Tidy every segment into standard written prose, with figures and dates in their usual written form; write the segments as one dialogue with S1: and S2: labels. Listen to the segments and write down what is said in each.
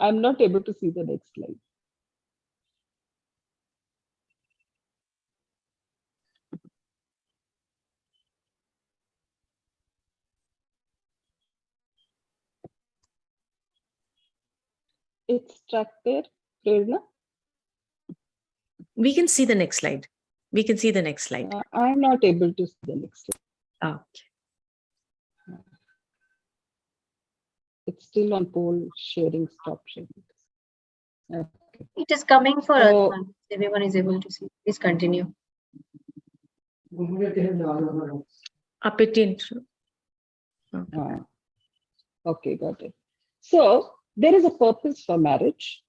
S1: I'm not able to see the next slide. It's stuck there, Prerna.
S2: We can see the next slide. We can see the next slide.
S1: I'm not able to see the next slide.
S2: Okay.
S1: It's still on poll sharing, stop sharing. Okay.
S3: It is coming for us. Everyone is able to see. Please continue.
S2: Up it in.
S1: Okay, got it. So there is a purpose for marriage.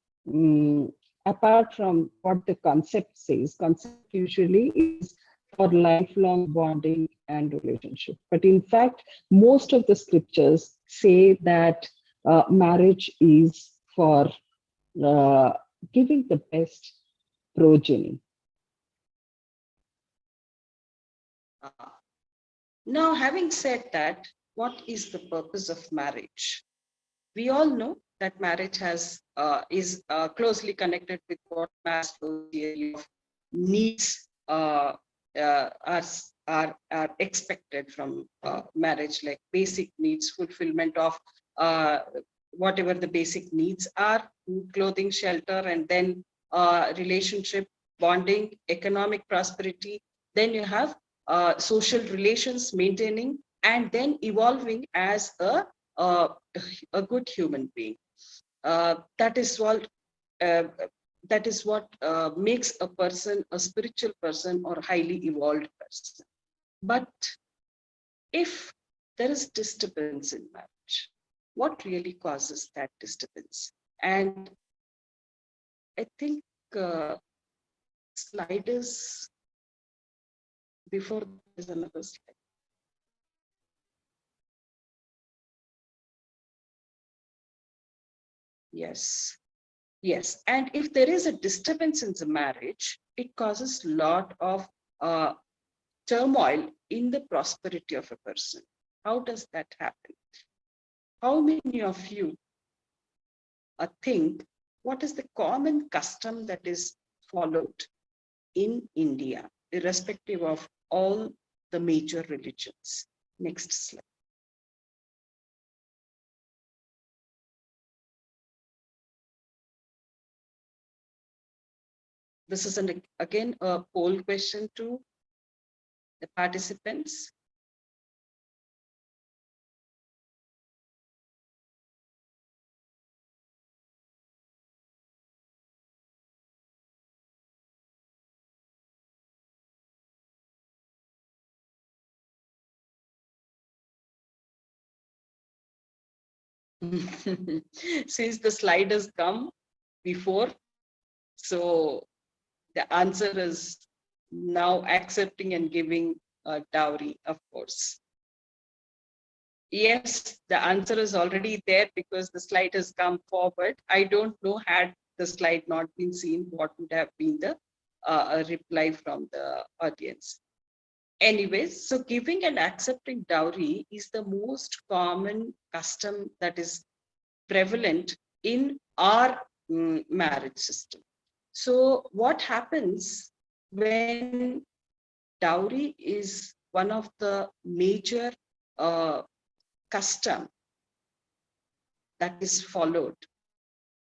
S1: Apart from what the concept says, concept usually is for lifelong bonding and relationship. But in fact, most of the scriptures say that marriage is for giving the best progeny.
S4: Now, having said that, what is the purpose of marriage? We all know that marriage is closely connected with what Maslow's theory of needs are expected from marriage, like basic needs, fulfillment of whatever the basic needs are, food, clothing, shelter, and then relationship, bonding, economic prosperity. Then you have social relations maintaining, and then evolving as a good human being. That is what makes a person a spiritual person or highly evolved person. But if there is disturbance in marriage, what really causes that disturbance? And I think slide is before there's another slide. Yes. Yes. And if there is a disturbance in the marriage, it causes a lot of turmoil in the prosperity of a person. How does that happen? How many of you think what is the common custom that is followed in India, irrespective of all the major religions? Next slide. This is again a poll question to the participants. Since the slide has come before, so the answer is now accepting and giving a dowry, of course. Yes, the answer is already there because the slide has come forward. I don't know, had the slide not been seen, what would have been the reply from the audience. Anyways, so giving and accepting dowry is the most common custom that is prevalent in our marriage system. So what happens when dowry is one of the major custom that is followed,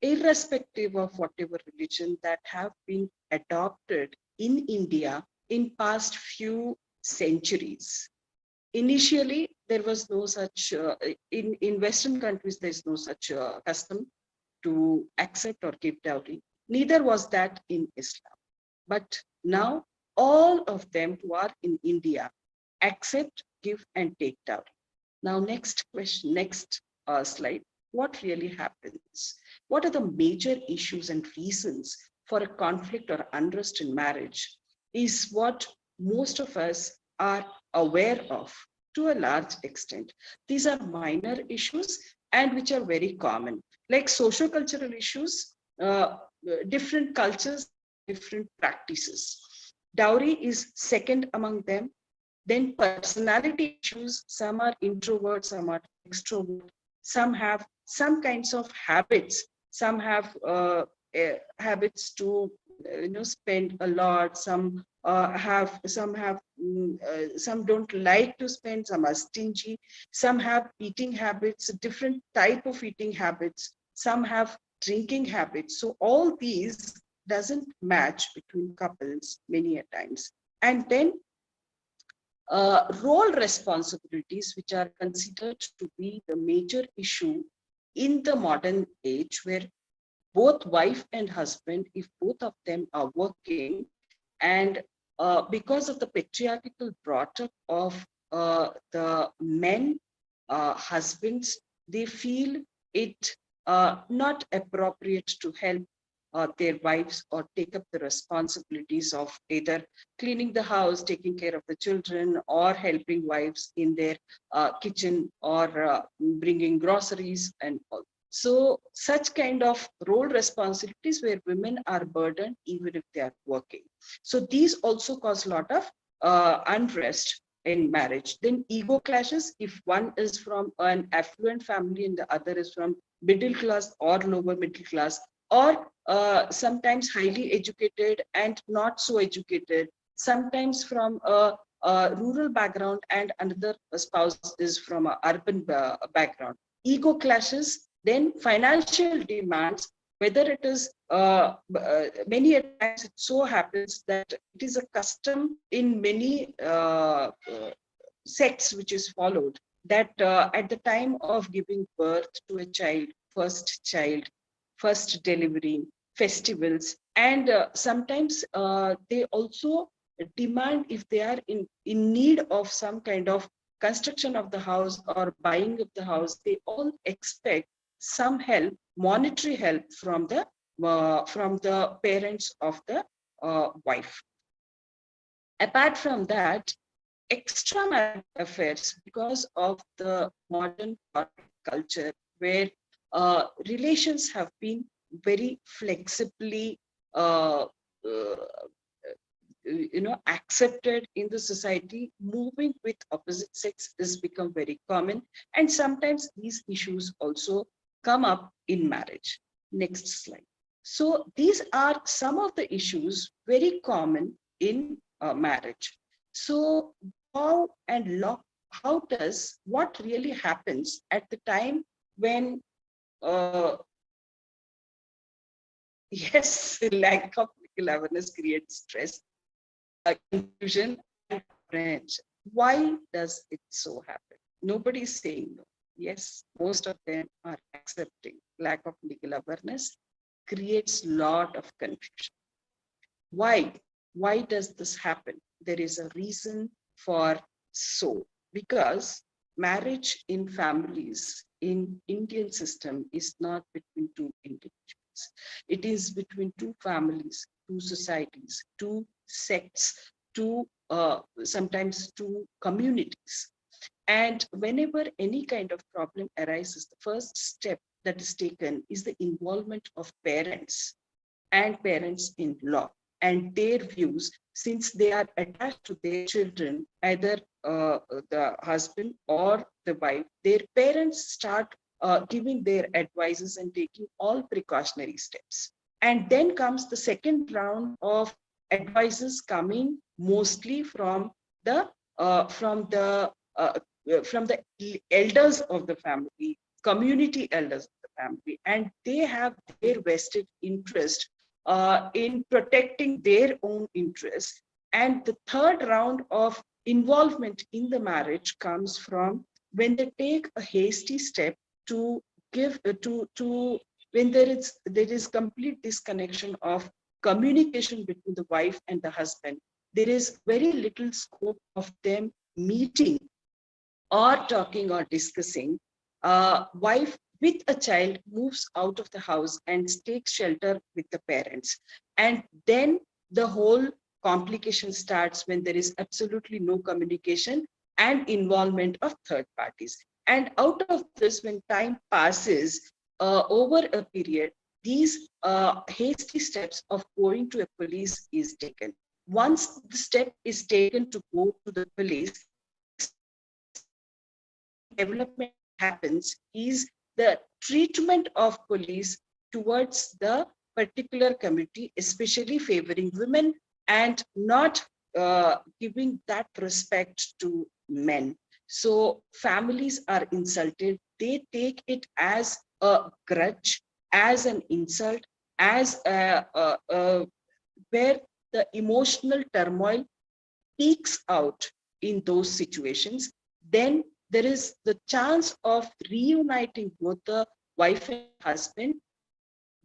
S4: irrespective of whatever religion that have been adopted in India in past few centuries. Initially, there was no such, in Western countries, there's no such custom to accept or give dowry. Neither was that in Islam. But now all of them who are in India accept, give, and take dowry. Now, next question, next slide. What really happens? What are the major issues and reasons for a conflict or unrest in marriage is what most of us are aware of to a large extent. These are minor issues and which are very common, like socio-cultural issues, different cultures, different practices. Dowry is second among them. Then personality issues, some are introverts, some are extroverts, some have some kinds of habits, some have habits to spend a lot, some some don't like to spend, some are stingy, some have eating habits, different type of eating habits, some have drinking habits. So all these doesn't match between couples many a times. And then role responsibilities, which are considered to be the major issue in the modern age, where both wife and husband, if both of them are working, and because of the patriarchal brought up of the men, husbands, they feel it not appropriate to help their wives or take up the responsibilities of either cleaning the house, taking care of the children, or helping wives in their kitchen, or bringing groceries and all. So such kind of role responsibilities where women are burdened even if they are working. So these also cause a lot of unrest in marriage. Then ego clashes, if one is from an affluent family and the other is from middle class or lower middle class, or sometimes highly educated and not so educated, sometimes from a rural background and another spouse is from an urban background. Ego clashes. Then financial demands, whether it is many a times it so happens that it is a custom in many sects which is followed, that at the time of giving birth to a child, first delivery, festivals, and sometimes they also demand, if they are in need of some kind of construction of the house or buying of the house, they all expect some help, monetary help from the parents of the wife. Apart from that, extramarital affairs, because of the modern culture where relations have been very flexibly accepted in the society, moving with opposite sex has become very common, and sometimes these issues also come up in marriage. Next slide. So these are some of the issues very common in marriage. So what really happens at the time when yes, lack of legal awareness creates stress, confusion, and apprehension. Why does it so happen? Nobody is saying no. Yes, most of them are accepting. Lack of legal awareness creates a lot of confusion. Why? Why does this happen? There is a reason for so. Because marriage in families in Indian system is not between two individuals. It is between two families, two societies, two sects, two sometimes two communities. And whenever any kind of problem arises, the first step that is taken is the involvement of parents and parents-in-law and their views, since they are attached to their children, either the husband or the wife. Their parents start giving their advices and taking all precautionary steps. And then comes the second round of advices, coming mostly from the elders of the family, community elders of the family, and they have their vested interest in protecting their own interests. And the third round of involvement in the marriage comes from when they take a hasty step to give to when there is complete disconnection of communication between the wife and the husband. There is very little scope of them meeting or talking or discussing. Wife with a child moves out of the house and takes shelter with the parents. And then the whole complication starts when there is absolutely no communication and involvement of third parties. And out of this, when time passes over a period, these hasty steps of going to a police is taken. Once the step is taken to go to the police, development happens is the treatment of police towards the particular community, especially favoring women and not giving that respect to men. So families are insulted. They take it as a grudge, as an insult, as where the emotional turmoil peaks out in those situations. Then there is the chance of reuniting both the wife and husband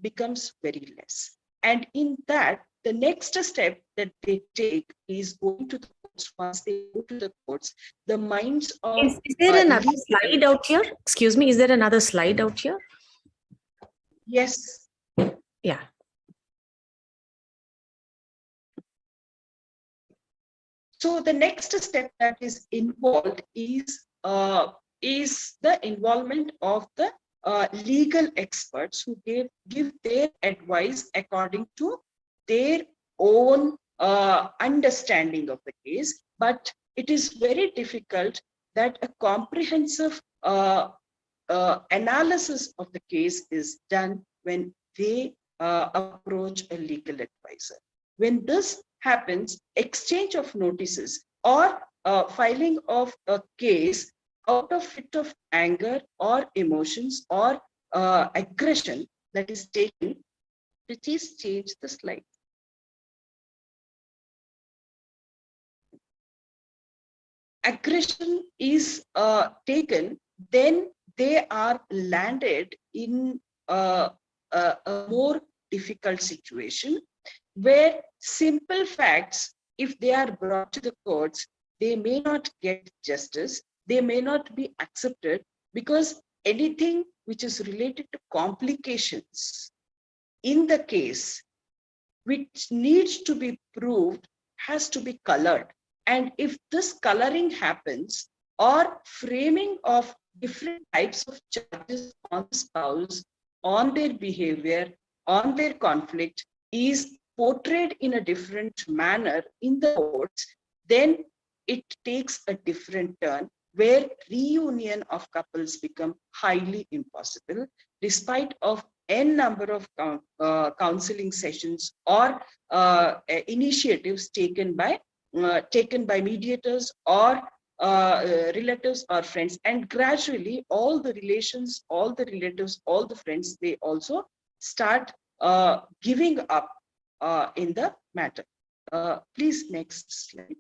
S4: becomes very less. And in that, the next step that they take is going to the courts. Once they go to the courts, the minds of
S2: Is there another
S4: legal-
S2: slide out here? Excuse me, is there another slide out here?
S4: Yes.
S2: Yeah.
S4: So the next step that is involved is the involvement of the legal experts who give their advice according to their own understanding of the case. But it is very difficult that a comprehensive analysis of the case is done when they approach a legal advisor. When this happens, exchange of notices or filing of a case out of fit of anger or emotions or aggression that is taken. Please change the slide. Aggression is taken, then they are landed in a more difficult situation where simple facts, if they are brought to the courts, they may not get justice, they may not be accepted, because anything which is related to complications in the case which needs to be proved has to be colored. And if this coloring happens, or framing of different types of charges on the spouse, on their behavior, on their conflict is portrayed in a different manner in the courts, then it takes a different turn where reunion of couples become highly impossible, despite of n number of counseling sessions or initiatives taken by mediators or relatives or friends. And gradually all the relations, all the relatives, all the friends, they also start giving up in the matter. Please, next slide.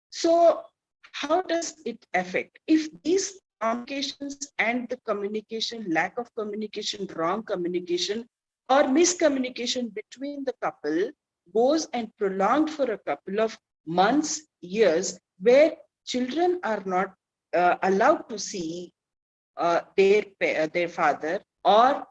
S4: So how does it affect? If these communications and the communication, lack of communication, wrong communication, or miscommunication between the couple goes and prolonged for a couple of months, years, where children are not allowed to see their father, or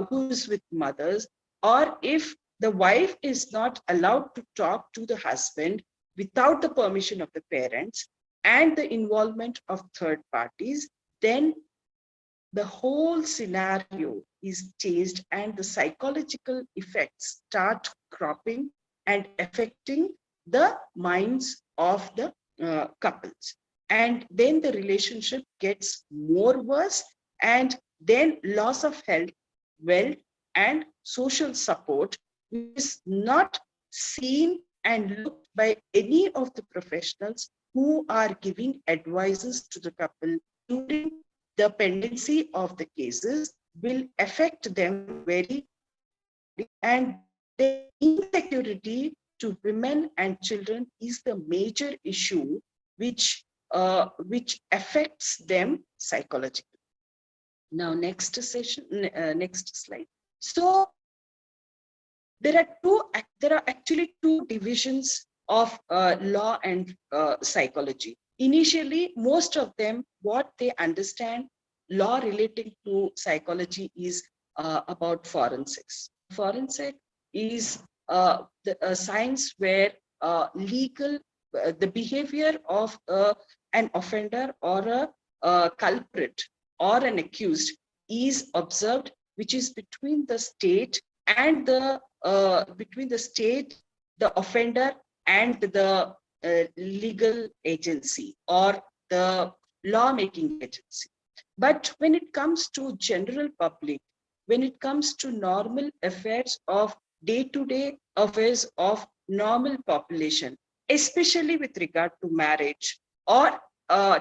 S4: who is with mothers, or if the wife is not allowed to talk to the husband without the permission of the parents and the involvement of third parties, then the whole scenario is changed and the psychological effects start cropping and affecting the minds of the couples. And then the relationship gets more worse, and then loss of health, wealth, and social support is not seen and looked by any of the professionals who are giving advices to the couple during the pendency of the cases, will affect them very, and the insecurity to women and children is the major issue which affects them psychologically. Now, next slide. So there are actually two divisions of law and psychology. Initially, most of them, what they understand law relating to psychology is about forensics. Forensic is a science where the behavior of an offender or a culprit or an accused is observed, which is between the state and the offender and the legal agency or the lawmaking agency. But when it comes to general public, when it comes to normal affairs of day-to-day affairs of normal population, especially with regard to marriage or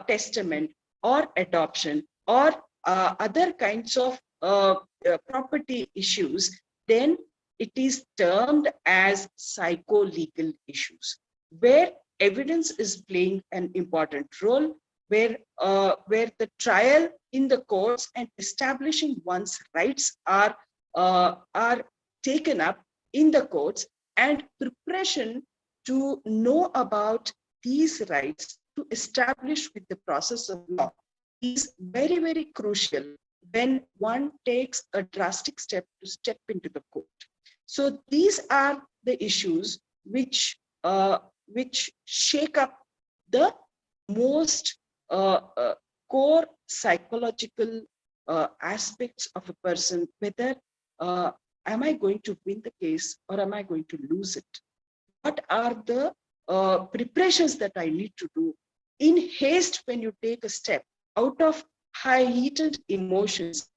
S4: testament or adoption or other kinds of property issues, then it is termed as psycho-legal issues, where evidence is playing an important role, where the trial in the courts and establishing one's rights are taken up in the courts, and preparation to know about these rights to establish with the process of law is very, very crucial when one takes a drastic step to step into the court. So these are the issues which shake up the most core psychological aspects of a person, whether am I going to win the case or am I going to lose it? What are the preparations that I need to do? In haste, when you take a step out of high heated emotions,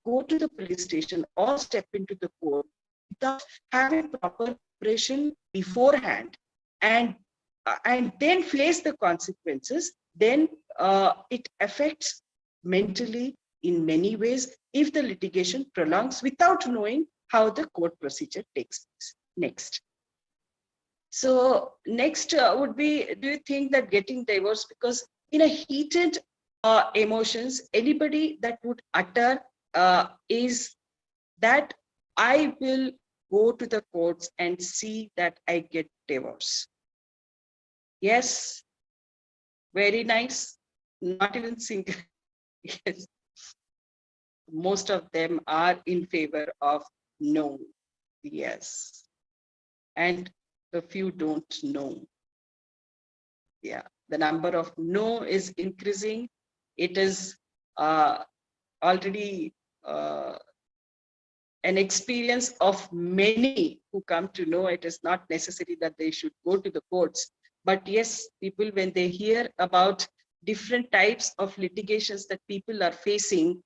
S4: go to the police station or step into the court without having proper preparation beforehand, and then face the consequences, then it affects mentally in many ways if the litigation prolongs without knowing how the court procedure takes place. Next. So next would be, do you think that getting divorced, because in a heated emotions, anybody that would utter is that I will go to the courts and see that I get divorce. Yes, very nice. Not even single. Yes. Most of them are in favor of no. Yes. And a few don't know. Yeah, the number of no is increasing. It is already an experience of many who come to know. It is not necessary that they should go to the courts. But yes, people, when they hear about different types of litigations that people are facing,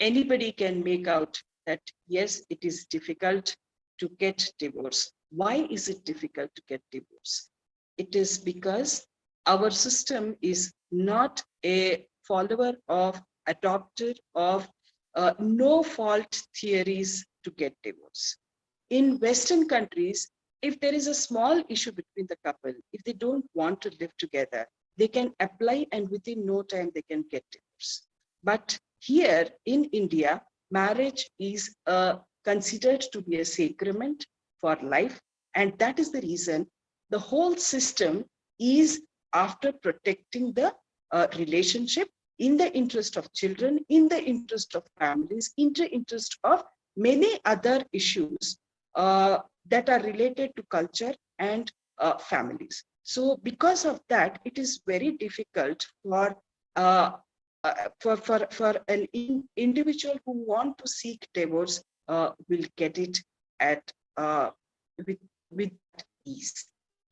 S4: anybody can make out that, yes, it is difficult to get divorce. Why is it difficult to get divorce? It is because our system is not a follower of, adopter of no fault theories to get divorce. In Western countries, if there is a small issue between the couple, if they don't want to live together, they can apply and within no time they can get divorce. But here in India, marriage is considered to be a sacrament for life. And that is the reason the whole system is after protecting the relationship in the interest of children, in the interest of families, in the interest of many other issues that are related to culture and families. So because of that, it is very difficult for an individual who want to seek divorce will get it at with ease.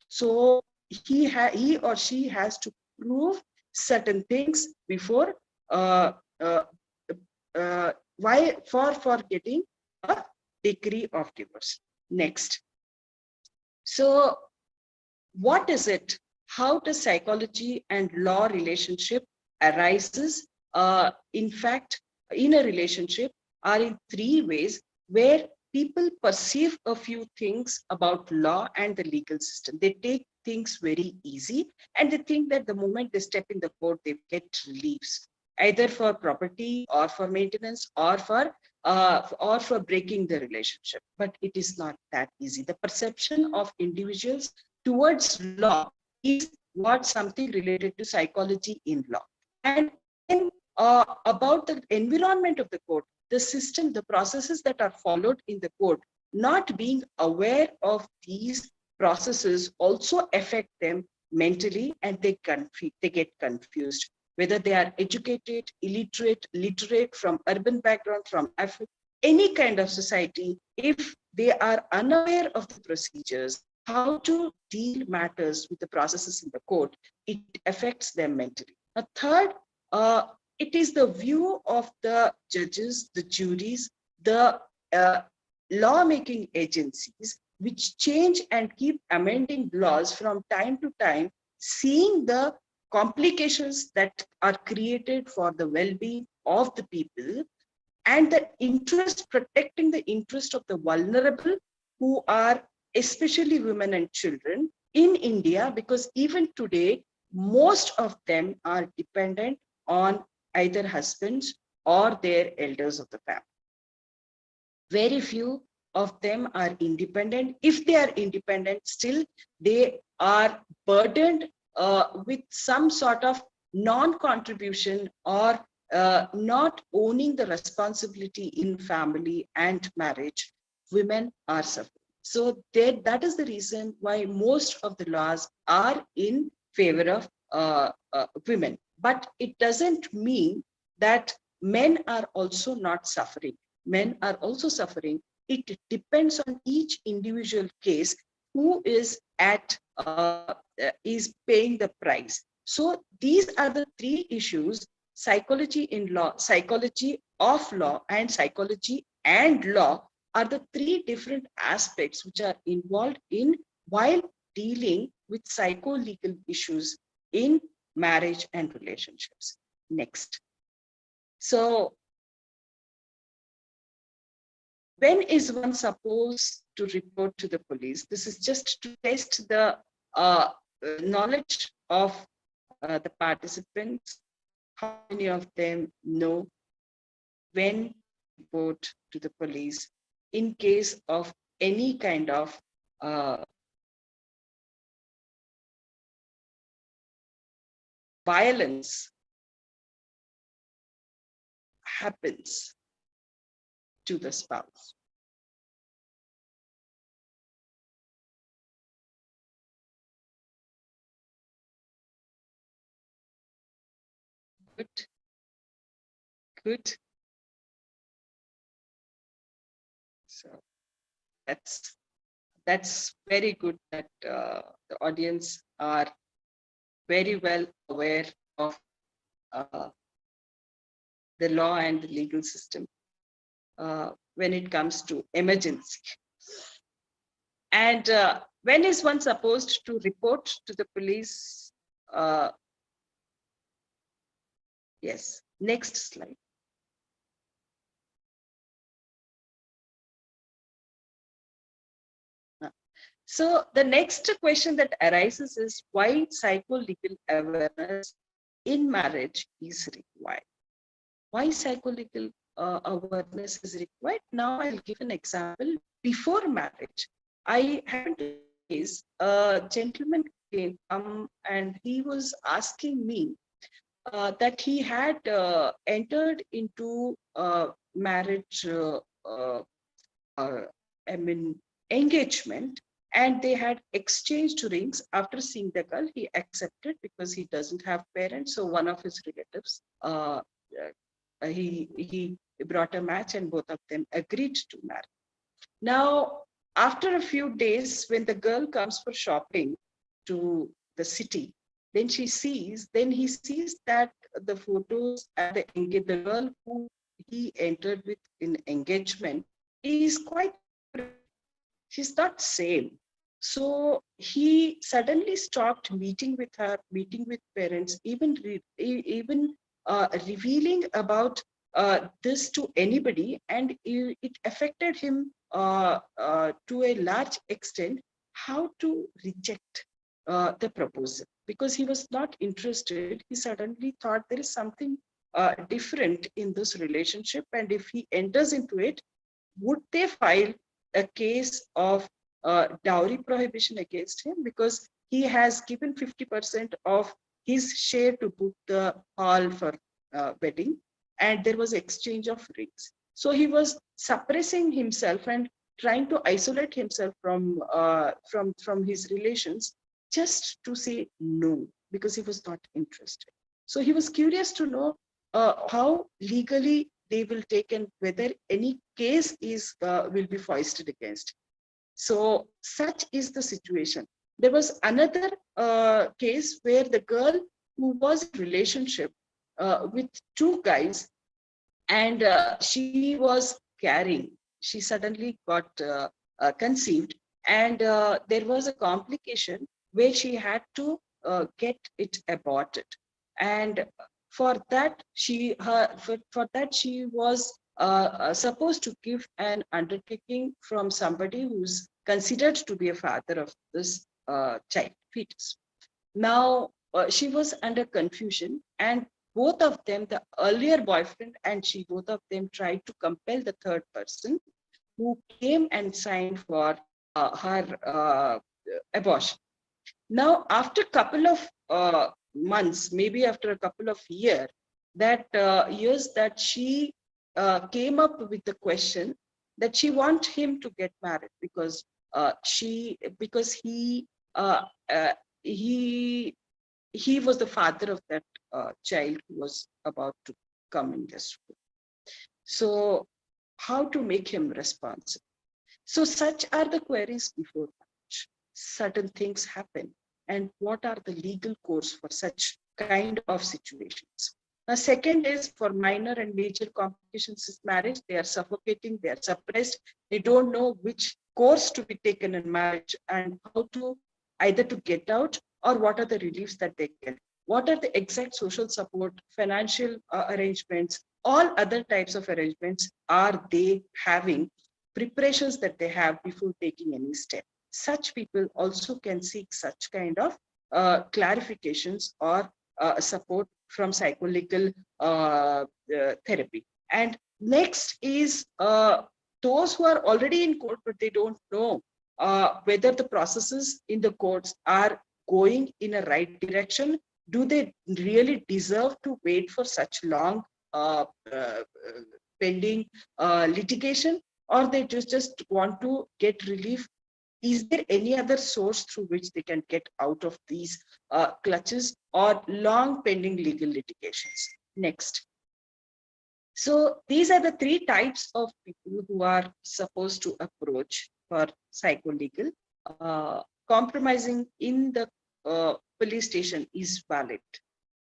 S4: So he or she has to prove certain things before why for getting a decree of divorce. Next. So what is it? How does psychology and law relationship arises? In fact, in a relationship are in three ways where people perceive a few things about law and the legal system. They take things very easy and they think that the moment they step in the court, they get reliefs, either for property or for maintenance or for breaking the relationship. But it is not that easy. The perception of individuals towards law is what something related to psychology in law. And then about the environment of the court, the system, the processes that are followed in the court, not being aware of these processes also affect them mentally, and they get confused, whether they are educated, illiterate, literate, from urban background, from Africa, any kind of society. If they are unaware of the procedures, how to deal matters with the processes in the court, it affects them mentally. A third it is the view of the judges, the juries, the lawmaking agencies, which change and keep amending laws from time to time, seeing the complications that are created for the well-being of the people, and the interest, protecting the interest of the vulnerable, who are especially women and children in India, because even today, most of them are dependent on either husbands or their elders of the family. Very few of them are independent. If they are independent, still they are burdened with some sort of non-contribution or not owning the responsibility in family and marriage. Women are suffering. So that is the reason why most of the laws are in favor of women. But it doesn't mean that men are also not suffering. Men are also suffering. It depends on each individual case who is is paying the price. So these are the three issues: psychology in law, psychology of law, and psychology and law are the three different aspects which are involved in while dealing with psycho-legal issues in marriage and relationships. Next. So when is one supposed to report to the police? This is just to test the knowledge of the participants. How many of them know when to report to the police in case of any kind of violence happens to the spouse? Good. Good. So that's very good that the audience are very well aware of the law and the legal system when it comes to emergency. And when is one supposed to report to the police? Yes, next slide. So the next question that arises is why psycho-legal awareness in marriage is required. Why psycho-legal awareness is required? Now I'll give an example. Before marriage, I happened to face a gentleman came and he was asking me that he had entered into marriage, engagement, and they had exchanged rings. After seeing the girl, he accepted because he doesn't have parents. So one of his relatives, he brought a match and both of them agreed to marry. Now, after a few days, when the girl comes for shopping to the city, then he sees that the photos and the girl who he entered with in engagement is quite, she's not same. So he suddenly stopped meeting with her, meeting with parents, even revealing about this to anybody, and it affected him to a large extent how to reject the proposal, because he was not interested. He suddenly thought there is something different in this relationship, and if he enters into it, would they file a case of dowry prohibition against him, because he has given 50% of his share to book the hall for wedding, and there was exchange of rings. So he was suppressing himself and trying to isolate himself from his relations, just to say no, because he was not interested. So he was curious to know how legally they will take and whether any case is will be foisted against. So such is the situation. There was another case where the girl who was in a relationship with two guys, and she was carrying. She suddenly got conceived, and there was a complication where she had to get it aborted. And for that she was supposed to give an undertaking from somebody who's considered to be a father of this child fetus. Now she was under confusion, and both of them, the earlier boyfriend and she, both of them tried to compel the third person who came and signed for her abortion. Now, after a couple of months, maybe after a couple of years that she came up with the question that she want him to get married because uh, uh, he he was the father of that child who was about to come in this school. So how to make him responsible? So such are the queries before marriage. Certain things happen. And what are the legal course for such kind of situations? Now, second is for minor and major complications in marriage. They are suffocating, they are suppressed. They don't know which course to be taken in marriage and how to either to get out or what are the reliefs that they get. What are the exact social support, financial arrangements, all other types of arrangements are they having, preparations that they have before taking any step. Such people also can seek such kind of clarifications or support from psychological therapy. And next is those who are already in court, but they don't know whether the processes in the courts are going in a right direction. Do they really deserve to wait for such long pending litigation, or they just want to get relief? Is there any other source through which they can get out of these clutches or long pending legal litigations? Next. So these are the three types of people who are supposed to approach for psycholegal. Compromising in the police station is valid.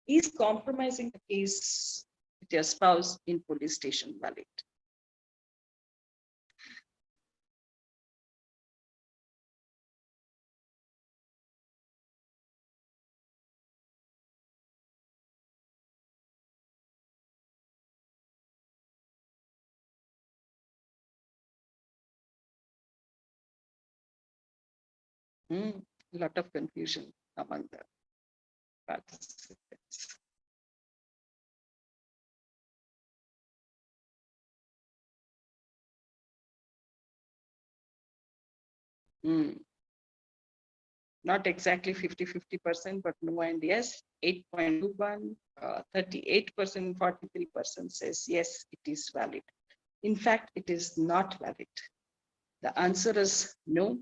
S4: Is compromising the case with your spouse in police station valid? A lot of confusion among the participants. Not exactly 50-50%, but no and yes. 8.21, 38%, 43% says yes, it is valid. In fact, it is not valid. The answer is no.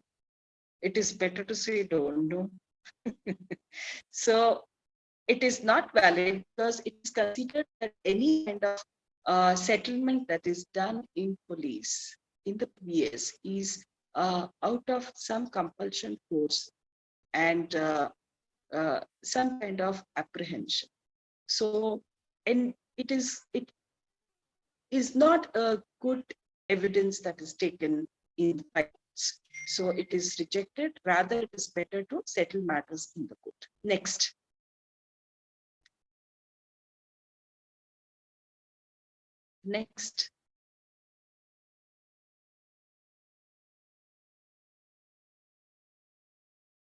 S4: It is better to say don't know. So it is not valid because it is considered that any kind of settlement that is done in police in the PS is out of some compulsion force and some kind of apprehension. So, and it is not a good evidence that is taken in fights. So it is rejected. Rather, it is better to settle matters in the court. Next. Next.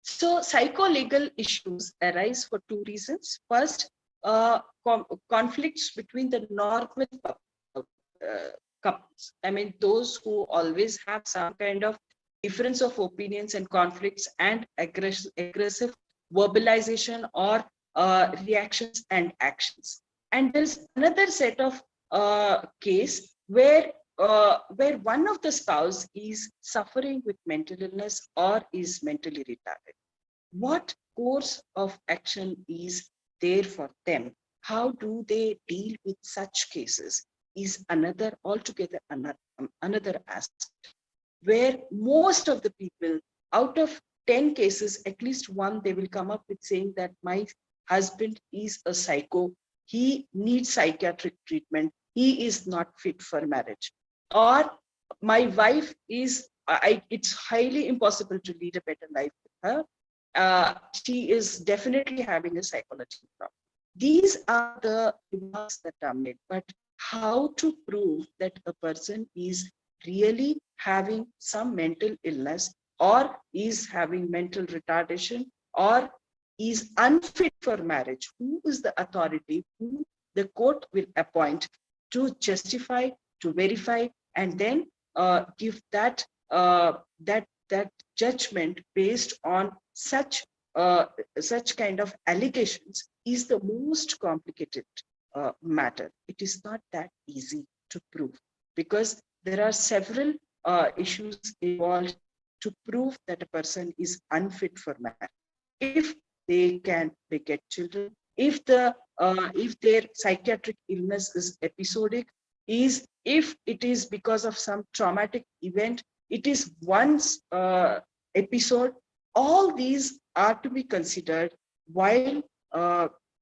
S4: So psycholegal issues arise for two reasons. First, conflicts between the normal couples. I mean, those who always have some kind of difference of opinions and conflicts and aggressive verbalization or reactions and actions. And there's another set of case where one of the spouse is suffering with mental illness or is mentally retarded. What course of action is there for them? How do they deal with such cases is another altogether another aspect, where most of the people out of 10 cases, at least one, they will come up with saying that my husband is a psycho. he needs psychiatric treatment, he is not fit for marriage. Or my wife is, it's highly impossible to lead a better life with her. She is definitely having a psychological problem. These are the remarks that are made, but how to prove that a person is really having some mental illness, or is having mental retardation, or is unfit for marriage? Who is the authority who the court will appoint to justify, to verify, and then give that that judgment based on such kind of allegations is the most complicated matter. It is not that easy to prove, because there are several issues involved to prove that a person is unfit for marriage. If they can beget children, if their psychiatric illness is episodic, if it is because of some traumatic event, it is once episode. All these are to be considered while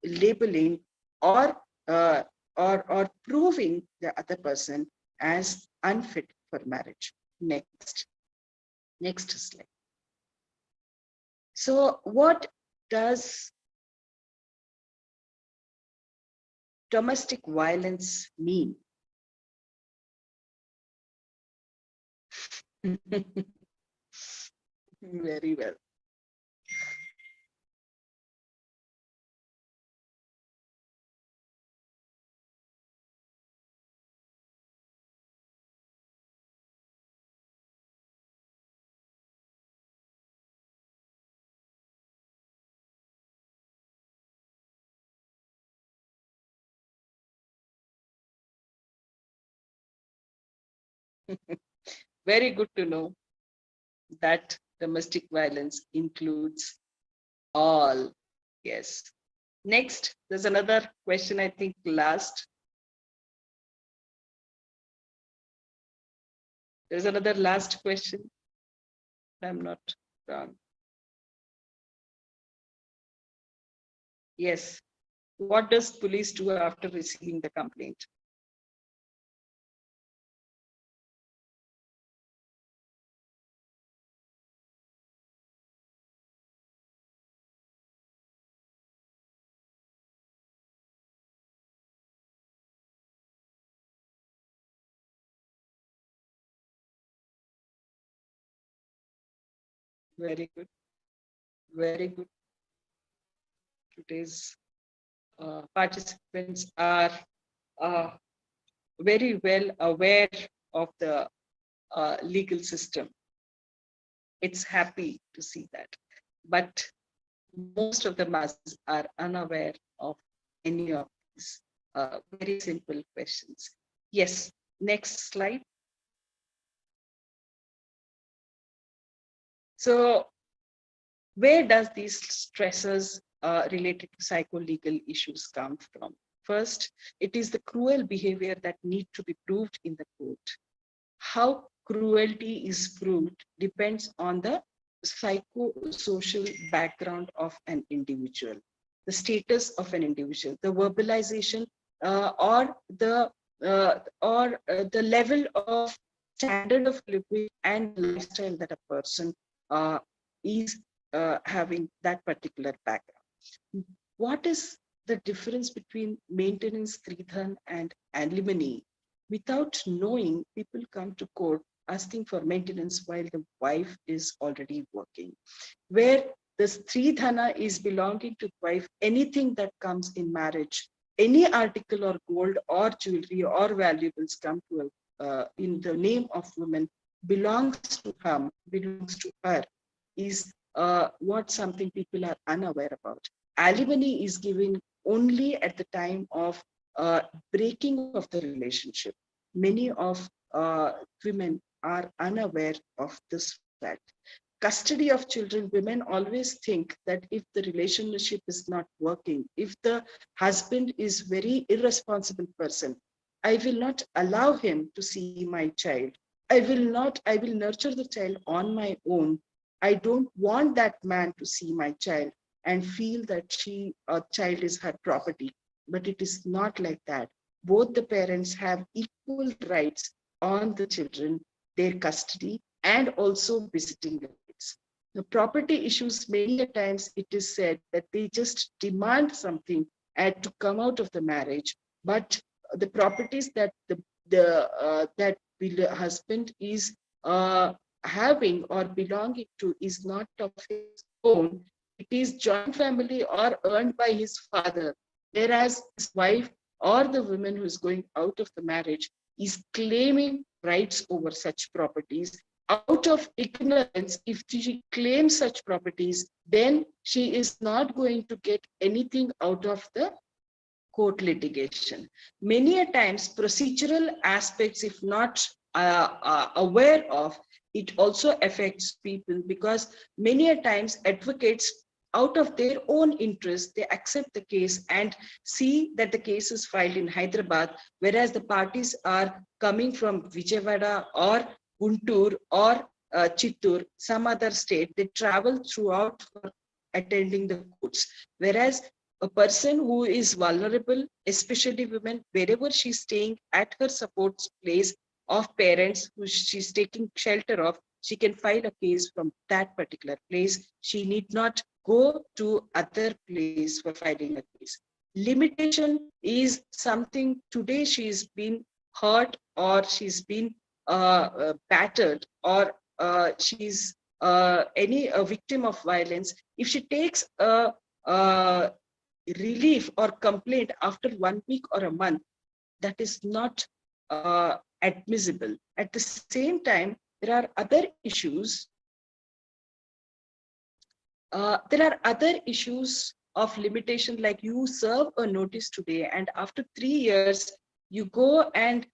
S4: labeling or proving the other person as unfit for marriage. Next slide. So what does domestic violence mean? Very well. Very good to know that domestic violence includes all. Yes. Next, there's another question, I think last. There's another last question. I'm not wrong. Yes. What does police do after receiving the complaint? Very good. Very good. Today's participants are very well aware of the legal system. It's happy to see that. But most of the masses are unaware of any of these very simple questions. Yes, next slide. So where does these stresses related to psycho-legal issues come from? First, it is the cruel behavior that need to be proved in the court. How cruelty is proved depends on the psychosocial background of an individual, the status of an individual, the verbalization or the level of standard of living and lifestyle that a person is having that particular background. What is the difference between maintenance, Kridhan, and alimony? Without knowing, people come to court asking for maintenance while the wife is already working. Where the Sridhana is belonging to the wife, anything that comes in marriage, any article or gold or jewelry or valuables come to in the name of woman belongs to her, is what something people are unaware about. Alimony is given only at the time of breaking of the relationship. Many of women are unaware of this fact. Custody of children, women always think that if the relationship is not working, if the husband is very irresponsible person, I will not allow him to see my child. I will nurture the child on my own. I don't want that man to see my child and feel that child is her property. but it is not like that. Both the parents have equal rights on the children, their custody, and also visiting rights. The property issues, many a times it is said that they just demand something and to come out of the marriage, but the properties that the husband is having or belonging to is not of his own. It is joint family or earned by his father, whereas his wife or the woman who is going out of the marriage is claiming rights over such properties. Out of ignorance, if she claims such properties, then she is not going to get anything out of the court litigation. Many a times, procedural aspects, if not aware of, it also affects people, because many a times advocates, out of their own interest, they accept the case and see that the case is filed in Hyderabad, whereas the parties are coming from Vijayawada or Guntur or Chittur, some other state. They travel throughout for attending the courts, whereas a person who is vulnerable, especially women, wherever she's staying at her support place of parents who she's taking shelter of, she can file a case from that particular place. She need not go to other place for filing a case. Limitation is something today she's been hurt or she's been battered or she's a victim of violence. If she takes a relief or complaint after 1 week or a month, that is not admissible. At the same time, there are other issues. Of limitation, like you serve a notice today, and after 3 years, you go and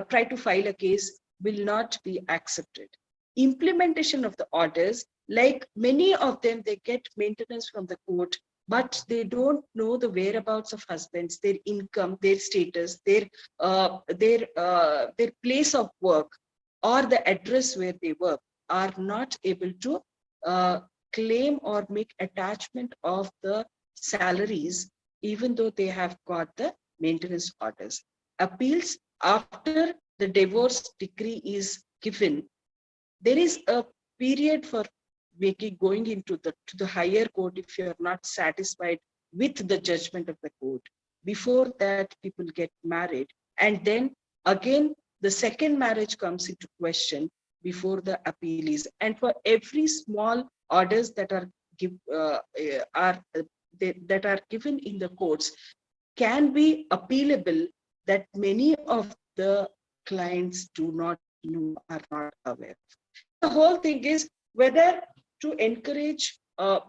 S4: try to file a case, will not be accepted. Implementation of the orders, like many of them, they get maintenance from the court, but they don't know the whereabouts of husbands, their income, their status, their place of work, or the address where they work, are not able to claim or make attachment of the salaries, even though they have got the maintenance orders. Appeals after the divorce decree is given, there is a period for going into the higher court if you are not satisfied with the judgment of the court. Before that, people get married, and then again the second marriage comes into question before the appeal is. And for every small orders that are that are given in the courts can be appealable, that many of the clients do not know, are not aware. The whole thing is whether to encourage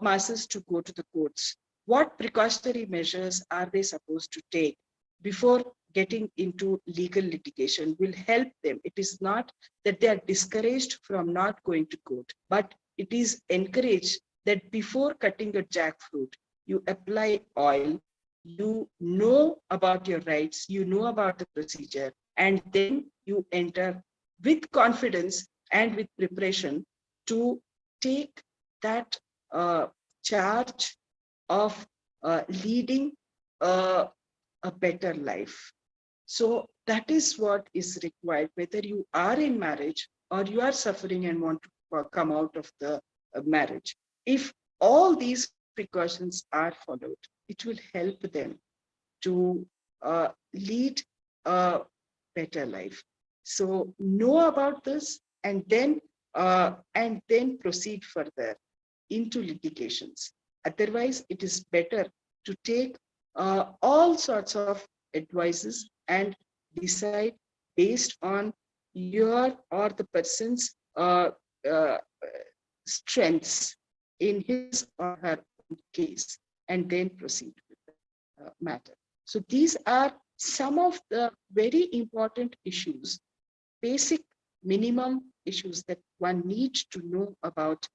S4: masses to go to the courts. What precautionary measures are they supposed to take before getting into legal litigation will help them. It is not that they are discouraged from not going to court, but it is encouraged that before cutting a jackfruit, you apply oil, you know about your rights, you know about the procedure, and then you enter with confidence and with preparation to take that charge of leading a better life. So that is what is required, whether you are in marriage or you are suffering and want to come out of the marriage. If all these precautions are followed, it will help them to lead a better life. So know about this and then proceed further into litigations. Otherwise, it is better to take all sorts of advices and decide based on your or the person's strengths in his or her own case, and then proceed with the matter. So these are some of the very important issues, basic minimum issues that one needs to know about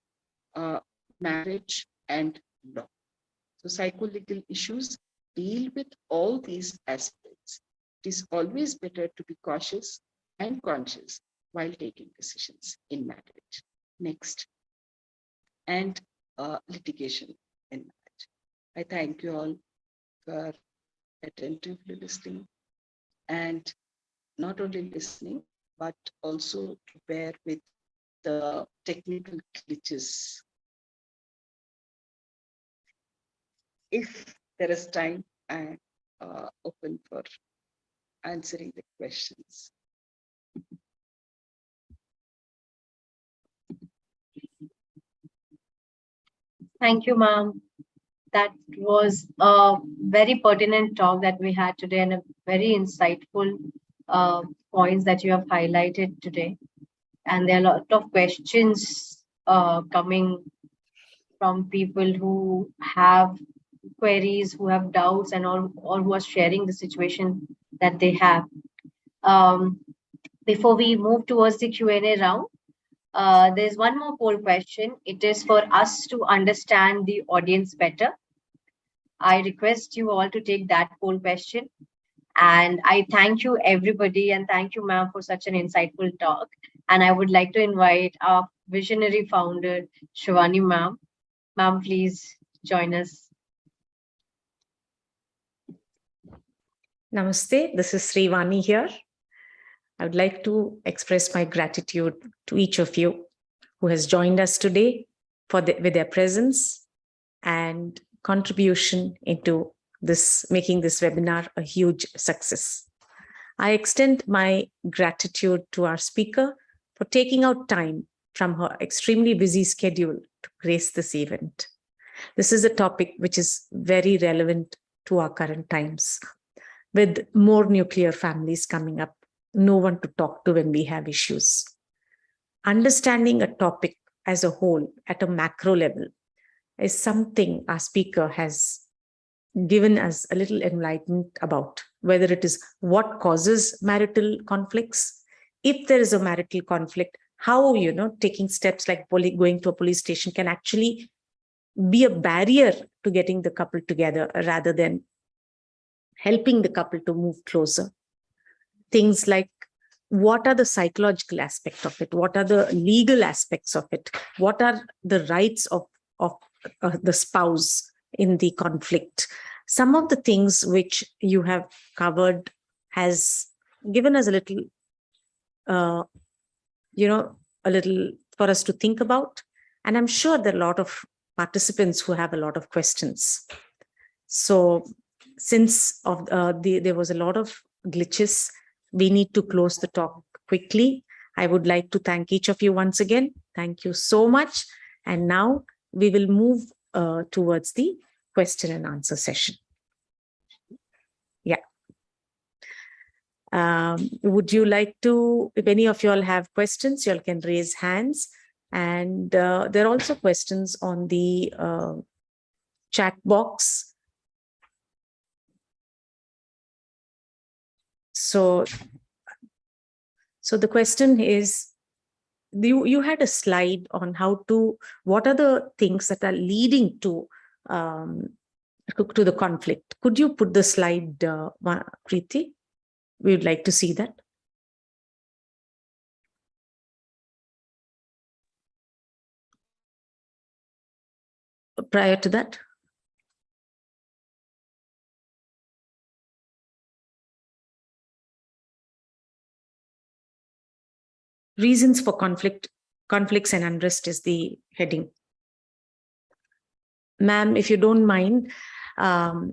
S4: marriage and law. So psycholegal issues deal with all these aspects. It is always better to be cautious and conscious while taking decisions in marriage. Next, and litigation in marriage. I thank you all for attentively listening, and not only listening, but also to bear with the technical glitches. If there is time, I'm open for answering the questions.
S3: Thank you, ma'am. That was a very pertinent talk that we had today and a very insightful points that you have highlighted today. And there are a lot of questions coming from people who have queries, who have doubts, and or who are sharing the situation that they have. Before we move towards the Q&A round, there's one more poll question. It is for us to understand the audience better. I request you all to take that poll question. And I thank you, everybody, and thank you, ma'am, for such an insightful talk. And I would like to invite our visionary founder, Shivani ma'am. Ma'am, please join us.
S2: Namaste. This is Srivani here. I would like to express my gratitude to each of you who has joined us today with their presence and contribution into making this webinar a huge success. I extend my gratitude to our speaker for taking out time from her extremely busy schedule to grace this event. This is a topic which is very relevant to our current times. With more nuclear families coming up, no one to talk to when we have issues. Understanding a topic as a whole at a macro level is something our speaker has given us a little enlightenment about, whether it is what causes marital conflicts, if there is a marital conflict, how, taking steps like going to a police station can actually be a barrier to getting the couple together rather than helping the couple to move closer. Things like what are the psychological aspects of it? What are the legal aspects of it? What are the rights of the spouse in the conflict? Some of the things which you have covered has given us a little, a little for us to think about. And I'm sure there are a lot of participants who have a lot of questions. So since there was a lot of glitches, we need to close the talk quickly. I would like to thank each of you once again. Thank you so much. And now we will move towards the question and answer session. Yeah. Would you like to, if any of you all have questions, you all can raise hands. And there are also questions on the chat box. So the question is, you had a slide on what are the things that are leading to the conflict. Could you put the slide, Preeti? We would like to see that. Prior to that. Reasons for conflicts and unrest is the heading. Ma'am, if you don't mind, as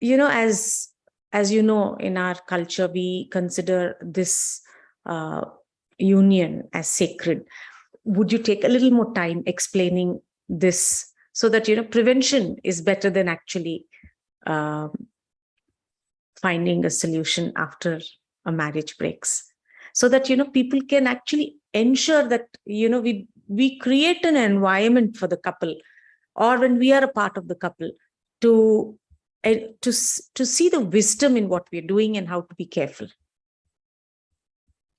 S2: you know, in our culture, we consider this union as sacred. Would you take a little more time explaining this so that, prevention is better than actually finding a solution after a marriage breaks? So that, people can actually ensure that, we create an environment for the couple, or when we are a part of the couple, to see the wisdom in what we're doing and how to be careful.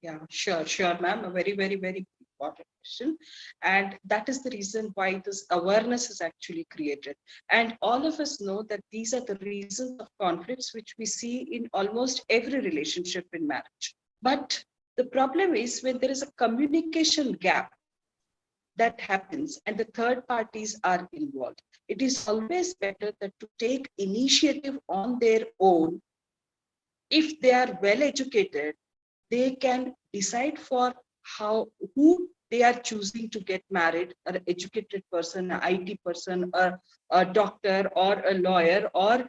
S4: Yeah, sure, ma'am. A very, very, very important question. And that is the reason why this awareness is actually created. And all of us know that these are the reasons of conflicts which we see in almost every relationship in marriage. But the problem is when there is a communication gap, that happens and the third parties are involved, it is always better that to take initiative on their own. If they are well educated, they can decide for who they are choosing to get married, an educated person, an IT person, a doctor or a lawyer, or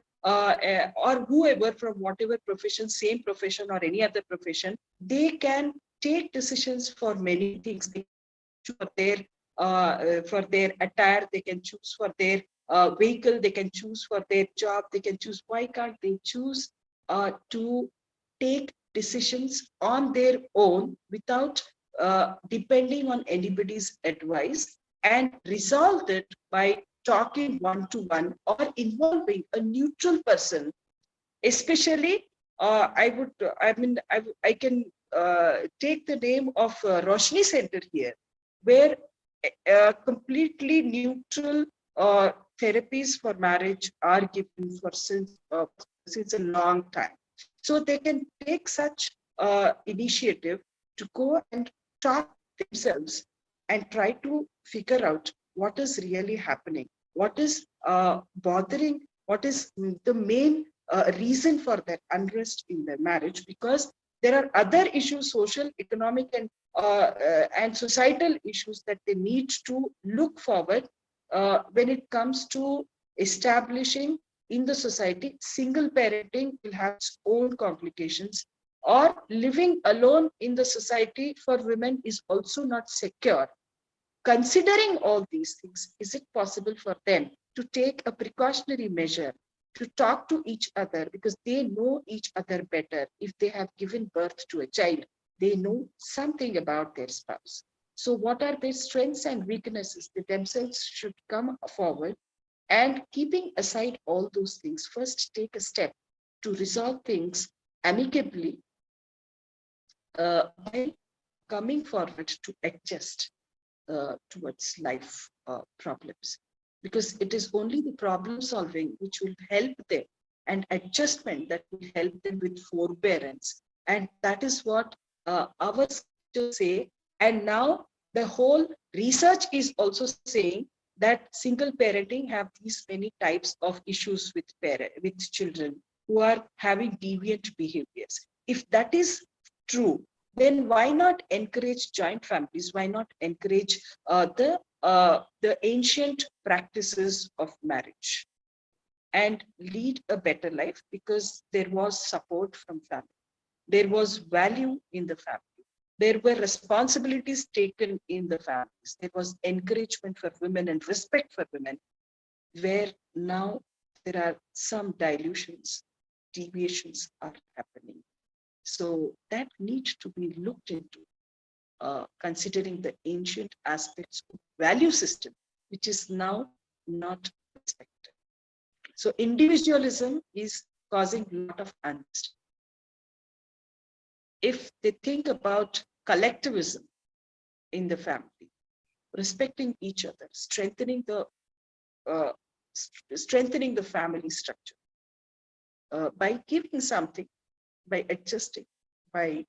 S4: whoever from whatever profession, same profession or any other profession. They can take decisions for many things. They choose for their attire, they can choose for their vehicle, they can choose for their job, they can choose. Why can't they choose to take decisions on their own without depending on anybody's advice, and resolve it by talking one-to-one or involving a neutral person? Especially, I can take the name of Roshni Center here, where completely neutral therapies for marriage are given for since a long time. So they can take such initiative to go and talk themselves and try to figure out what is really happening, what is bothering, what is the main reason for that unrest in their marriage, because there are other issues, social, economic, and societal issues that they need to look forward when it comes to establishing in the society. Single parenting will have its own complications, or living alone in the society for women is also not secure. Considering all these things, is it possible for them to take a precautionary measure to talk to each other, because they know each other better? If they have given birth to a child, they know something about their spouse. So what are their strengths and weaknesses? They themselves should come forward, and keeping aside all those things, first take a step to resolve things amicably by coming forward to adjust towards life problems, because it is only the problem solving which will help them, and adjustment that will help them with forbearance. And that is what our scriptures say. And now the whole research is also saying that single parenting have these many types of issues with children who are having deviant behaviors. If that is true, then why not encourage joint families? Why not encourage the ancient practices of marriage and lead a better life? Because there was support from family, there was value in the family, there were responsibilities taken in the families, there was encouragement for women and respect for women, where now there are some dilutions, deviations are happening. So that needs to be looked into, considering the ancient aspects of value system, which is now not respected. So individualism is causing a lot of unrest. If they think about collectivism in the family, respecting each other, strengthening the family structure by giving something, by adjusting, by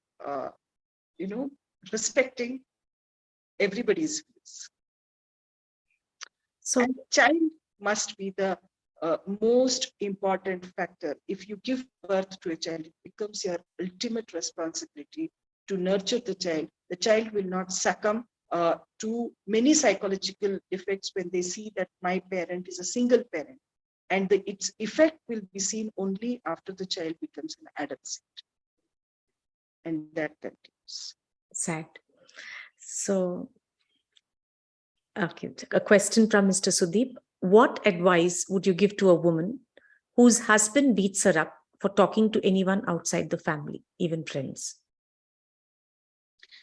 S4: respecting everybody's views.
S2: So,
S4: and child must be the most important factor. If you give birth to a child, it becomes your ultimate responsibility to nurture the child. The child will not succumb to many psychological effects when they see that my parent is a single parent, and its effect will be seen only after the child becomes an adult, and that continues.
S2: sad. So, okay, a question from Mr. Sudeep. What advice would you give to a woman whose husband beats her up for talking to anyone outside the family, even friends?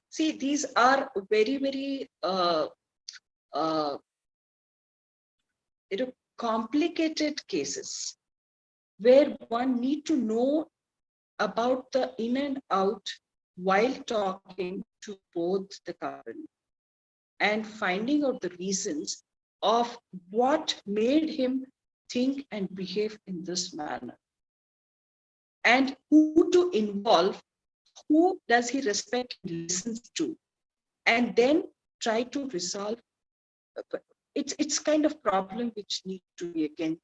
S4: See, these are very, very complicated cases where one need to know about the in and out while talking to both the couple and finding out the reasons of what made him think and behave in this manner, and who to involve, who does he respect and listens to, and then try to resolve it's kind of problem which needs to be again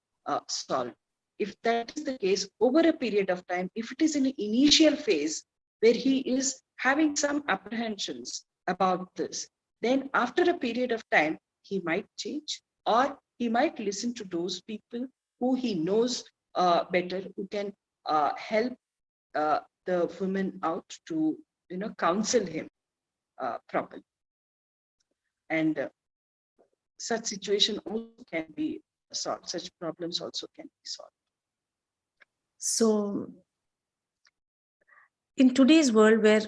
S4: solved. If that is the case, over a period of time, if it is in an initial phase where he is having some apprehensions about this, then after a period of time, he might change, or he might listen to those people who he knows better, who can help the woman out to, counsel him properly. And such situation also can be solved. Such problems also can be solved.
S2: So, in today's world where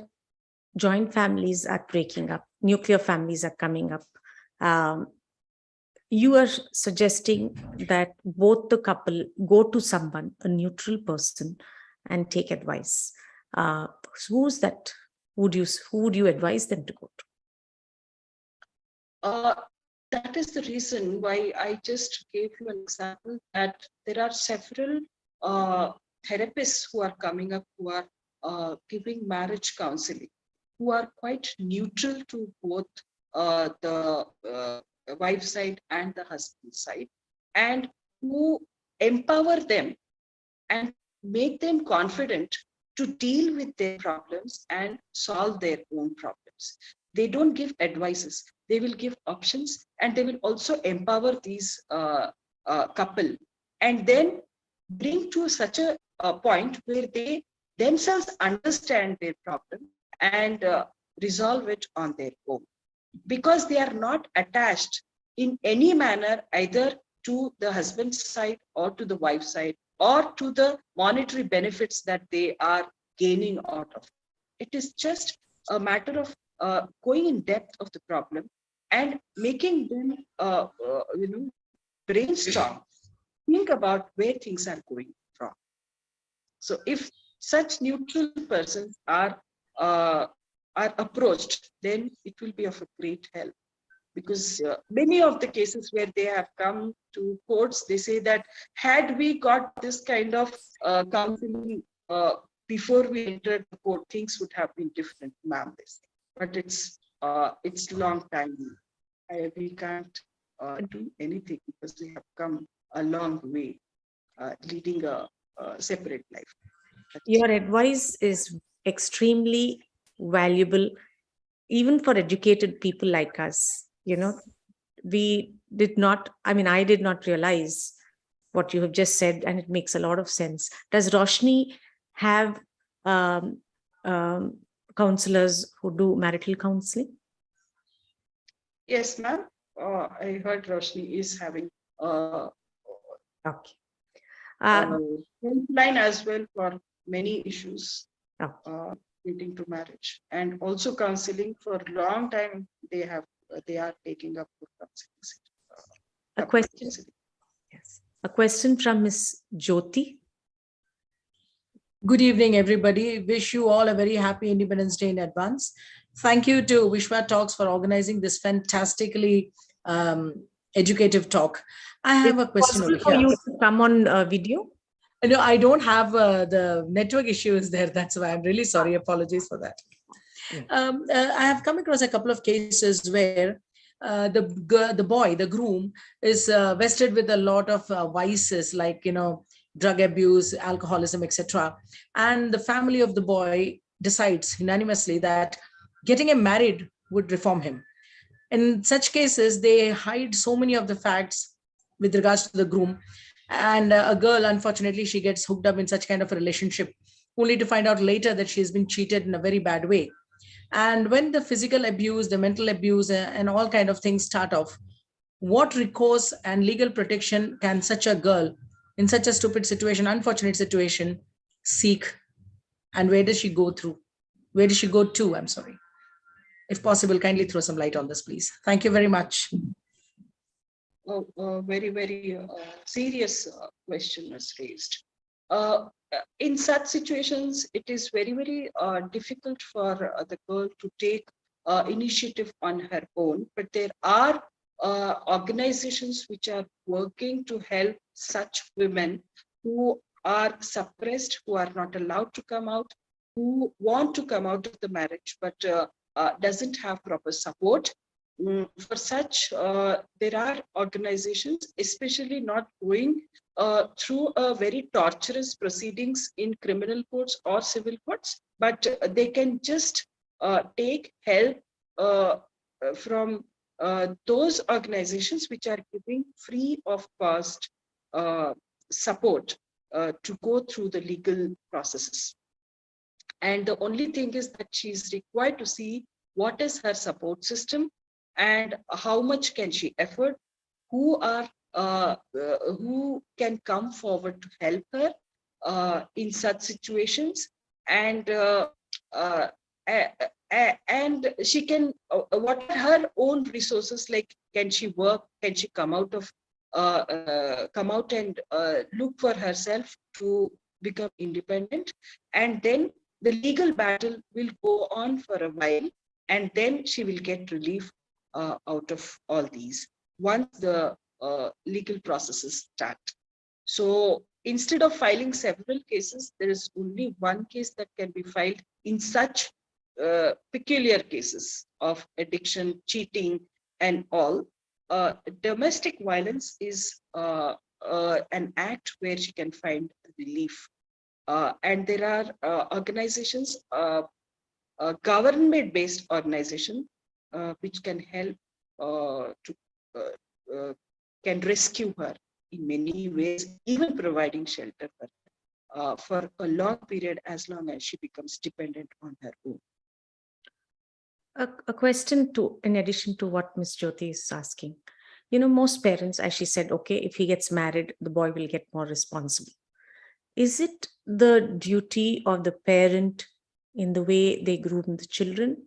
S2: joint families are breaking up, nuclear families are coming up, you are suggesting that both the couple go to someone, a neutral person, and take advice. Who's that? Who would you advise them to go
S4: to? That is the reason why I just gave you an example that there are several therapists who are coming up, who are giving marriage counseling, who are quite neutral to both the wife side and the husband side, and who empower them and make them confident to deal with their problems and solve their own problems. They don't give advices, they will give options, and they will also empower these couple, and then bring to such a point where they themselves understand their problem and resolve it on their own, because they are not attached in any manner either to the husband's side or to the wife's side or to the monetary benefits that they are gaining out of. It is just a matter of going in depth of the problem and making them brainstorm, think about where things are going wrong. So if such neutral persons are approached, then it will be of a great help. Because many of the cases where they have come to courts, they say that had we got this kind of counseling before we entered the court, things would have been different, ma'am. But it's long time. We can't do anything because we have come a long way, leading a separate life.
S2: Your advice is extremely valuable, even for educated people like us. I did not realize what you have just said, and it makes a lot of sense. Does Roshni have counselors who do marital counseling?
S4: Yes, ma'am. I heard Roshni is having
S2: okay.
S4: Line as well for many issues
S2: Okay.
S4: leading to marriage, and also counseling for a long time. They are taking up for counseling.
S2: A question. Yes. A question from Ms. Jyoti.
S5: Good evening, everybody. Wish you all a very happy Independence Day in advance. Thank you to Vishwa Talks for organizing this fantastically educative talk. I have a question over here.
S2: For you to come on video?
S5: No, I don't have the network issues there. That's why I'm really sorry. Apologies for that. I have come across a couple of cases where the groom, is vested with a lot of vices, like, drug abuse, alcoholism, etc. And the family of the boy decides unanimously that getting him married would reform him. In such cases, they hide so many of the facts with regards to the groom. And a girl, unfortunately, she gets hooked up in such kind of a relationship, only to find out later that she has been cheated in a very bad way. And when the physical abuse, the mental abuse, and all kind of things start off, what recourse and legal protection can such a girl in such a stupid situation, unfortunate situation, seek? And where does she go through? Where does she go to? I'm sorry. If possible, kindly throw some light on this, please. Thank you very much.
S4: Very, very serious question was raised. In such situations, it is very, very difficult for the girl to take initiative on her own, but there are organizations which are working to help such women who are suppressed, who are not allowed to come out, who want to come out of the marriage, but doesn't have proper support. for such, there are organizations, especially not going through a very torturous proceedings in criminal courts or civil courts, but they can just take help from those organizations which are giving free of cost support to go through the legal processes. And the only thing is that she's required to see what is her support system and how much can she afford, who can come forward to help her in such situations, and and she can what are her own resources, like can she work, can she come out and look for herself to become independent, and then the legal battle will go on for a while, and then she will get relief out of all these once the legal processes start. So instead of filing several cases, there is only one case that can be filed in such peculiar cases of addiction, cheating, and all. Domestic violence is an act where she can find relief. And there are organizations, government-based organizations, which can help can rescue her in many ways, even providing shelter for a long period, as long as she becomes dependent on her own.
S2: A question in addition to what Ms. Jyoti is asking. Most parents, as she said, okay, if he gets married, the boy will get more responsible. Is it the duty of the parent in the way they groom the children?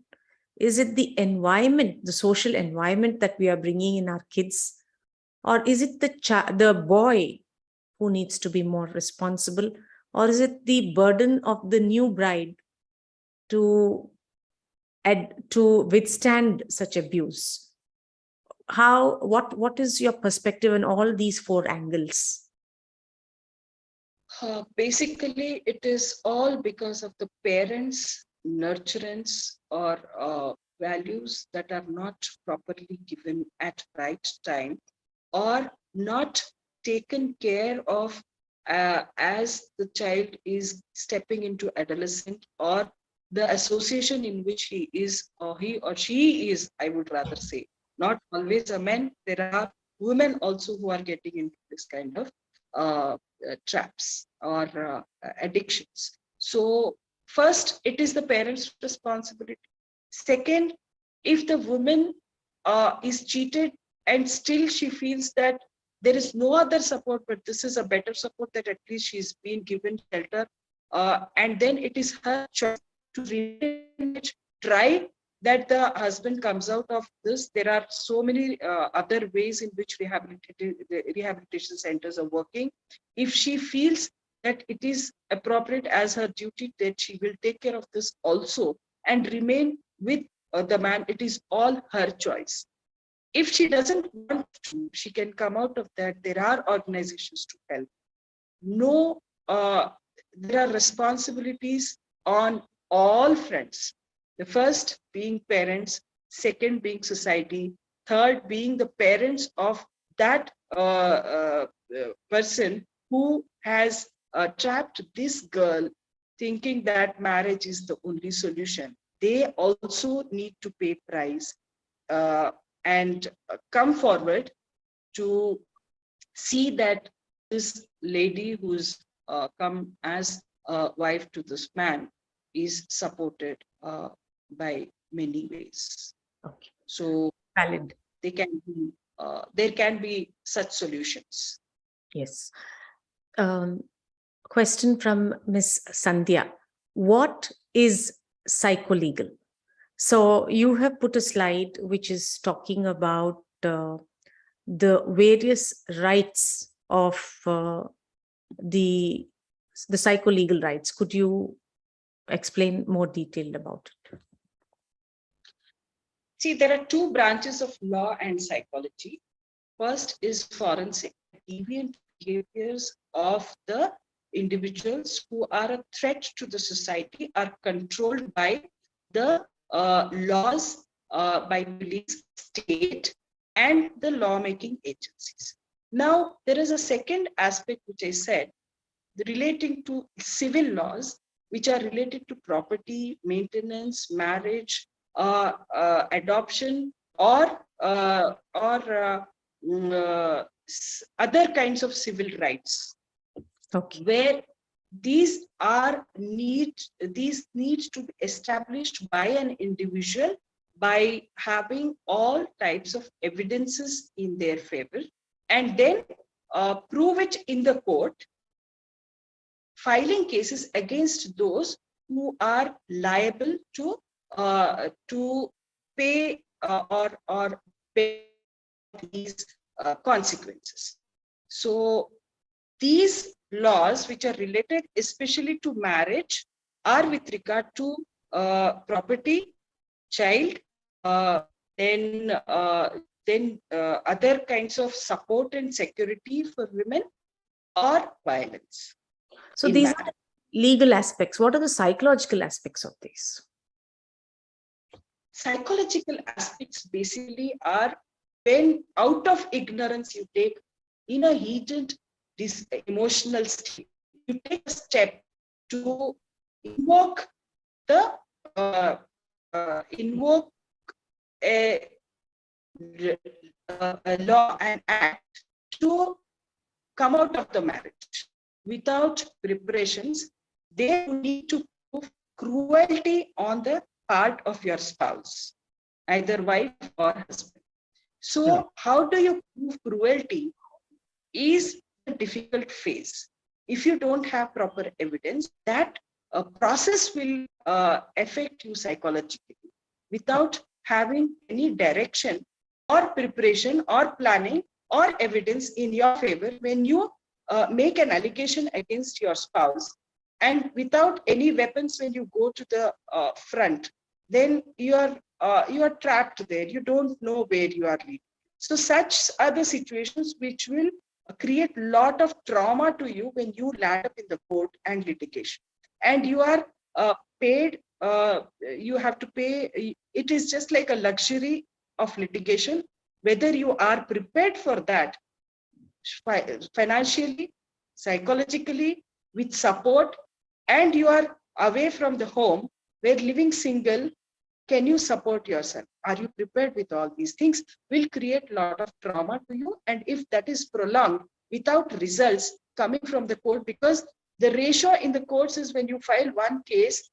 S2: Is it the environment, the social environment that we are bringing in our kids? Or is it the boy who needs to be more responsible? Or is it the burden of the new bride to withstand such abuse? What is your perspective on all these four angles?
S4: Basically, it is all because of the parents' nurturance or values that are not properly given at right time, or not taken care of as the child is stepping into adolescent, or the association in which he or she is, I would rather say. Not always a man, there are women also who are getting into this kind of traps or addictions. So first, it is the parents' responsibility. Second, if the woman is cheated and still she feels that there is no other support, but this is a better support, that at least she's been given shelter, and then it is her choice to try that the husband comes out of this. There are so many other ways in which rehabilitation centers are working. If she feels that it is appropriate as her duty, that she will take care of this also and remain with the man. It is all her choice. If she doesn't want to, she can come out of that. There are organizations to help. No, there are responsibilities on all fronts. The first being parents, second being society, third being the parents of that person who has trapped this girl thinking that marriage is the only solution. They also need to pay price and come forward to see that this lady who's come as a wife to this man is supported by many ways.
S2: Okay.
S4: So
S2: Valid.
S4: There can be such solutions.
S2: Yes. Question from Ms. Sandhya. What is psycholegal? So you have put a slide which is talking about the various rights of the psycholegal rights. Could you explain more detailed about it?
S4: See, there are two branches of law and psychology. First is forensic. Deviant behaviors of the individuals who are a threat to the society are controlled by the laws by police, state, and the lawmaking agencies. Now, there is a second aspect which I said, relating to civil laws, which are related to property, maintenance, marriage, adoption, or other kinds of civil rights.
S2: Okay.
S4: Where these needs to be established by an individual by having all types of evidences in their favor, and then prove it in the court, filing cases against those who are liable to pay or pay these consequences. So these laws, which are related especially to marriage, are with regard to property, child, then other kinds of support and security for women, or violence.
S2: So these are the legal aspects. What are the psychological aspects of these?
S4: Psychological aspects basically are when out of ignorance you take, in a heated emotional state, you take a step to invoke a law and act to come out of the marriage without preparations. They need to prove cruelty on the part of your spouse, either wife or husband. So how do you prove cruelty is a difficult phase. If you don't have proper evidence, that process will affect you psychologically without having any direction or preparation or planning or evidence in your favor. When you make an allegation against your spouse, and without any weapons, when you go to the front, then you are trapped there. You don't know where you are leading. So such are the situations which will create a lot of trauma to you when you land up in the court and litigation. And you are paid, you have to pay. It is just like a luxury of litigation, whether you are prepared for that financially, psychologically, with support, and you are away from the home, where living single, can you support yourself? Are you prepared with all these things? Will create a lot of trauma to you. And if that is prolonged without results coming from the court, because the ratio in the courts is, when you file one case,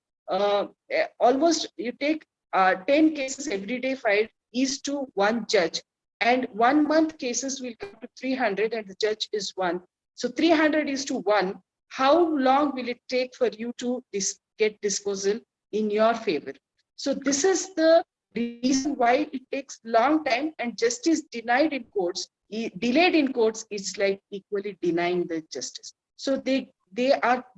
S4: almost you take 10 cases every day filed is to one judge. And 1 month cases will come to 300 and the judge is one. So 300 is to one. How long will it take for you to get disposal in your favor? So this is the reason why it takes long time, and justice denied in courts, delayed in courts, it's like equally denying the justice. So they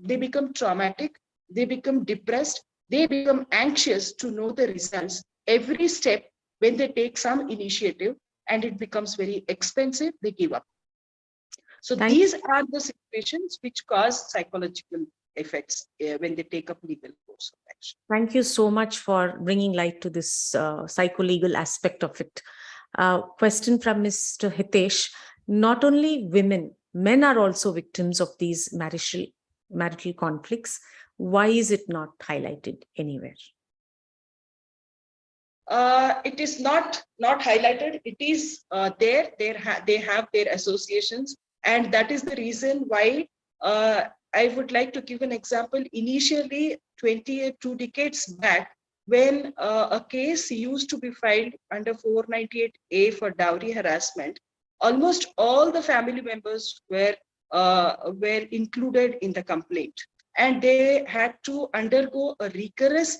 S4: become traumatic, they become depressed, they become anxious to know the results every step. When they take some initiative and it becomes very expensive, they give up. So these are the situations which cause psychological effects when they take up legal course of action.
S2: Thank you so much for bringing light to this psycholegal aspect of it. Question from Mr. Hitesh. Not only women, men are also victims of these marital conflicts. Why is it not highlighted anywhere?
S4: It is not highlighted. It is there. They have their associations, and that is the reason why I would like to give an example. Initially, 2 decades back, when a case used to be filed under 498A for dowry harassment, almost all the family members were included in the complaint, and they had to undergo a rigorous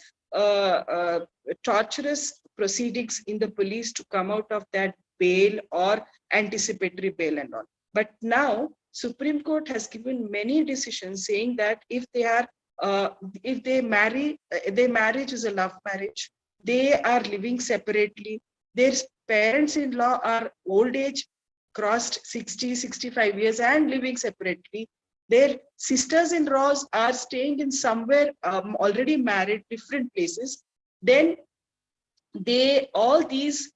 S4: torturous proceedings in the police to come out of that bail or anticipatory bail and all. But now Supreme Court has given many decisions saying that if they marry, their marriage is a love marriage, they are living separately, their parents-in-law are old age, crossed 60, 65 years and living separately, their sisters-in-laws are staying in somewhere already married, different places, then all these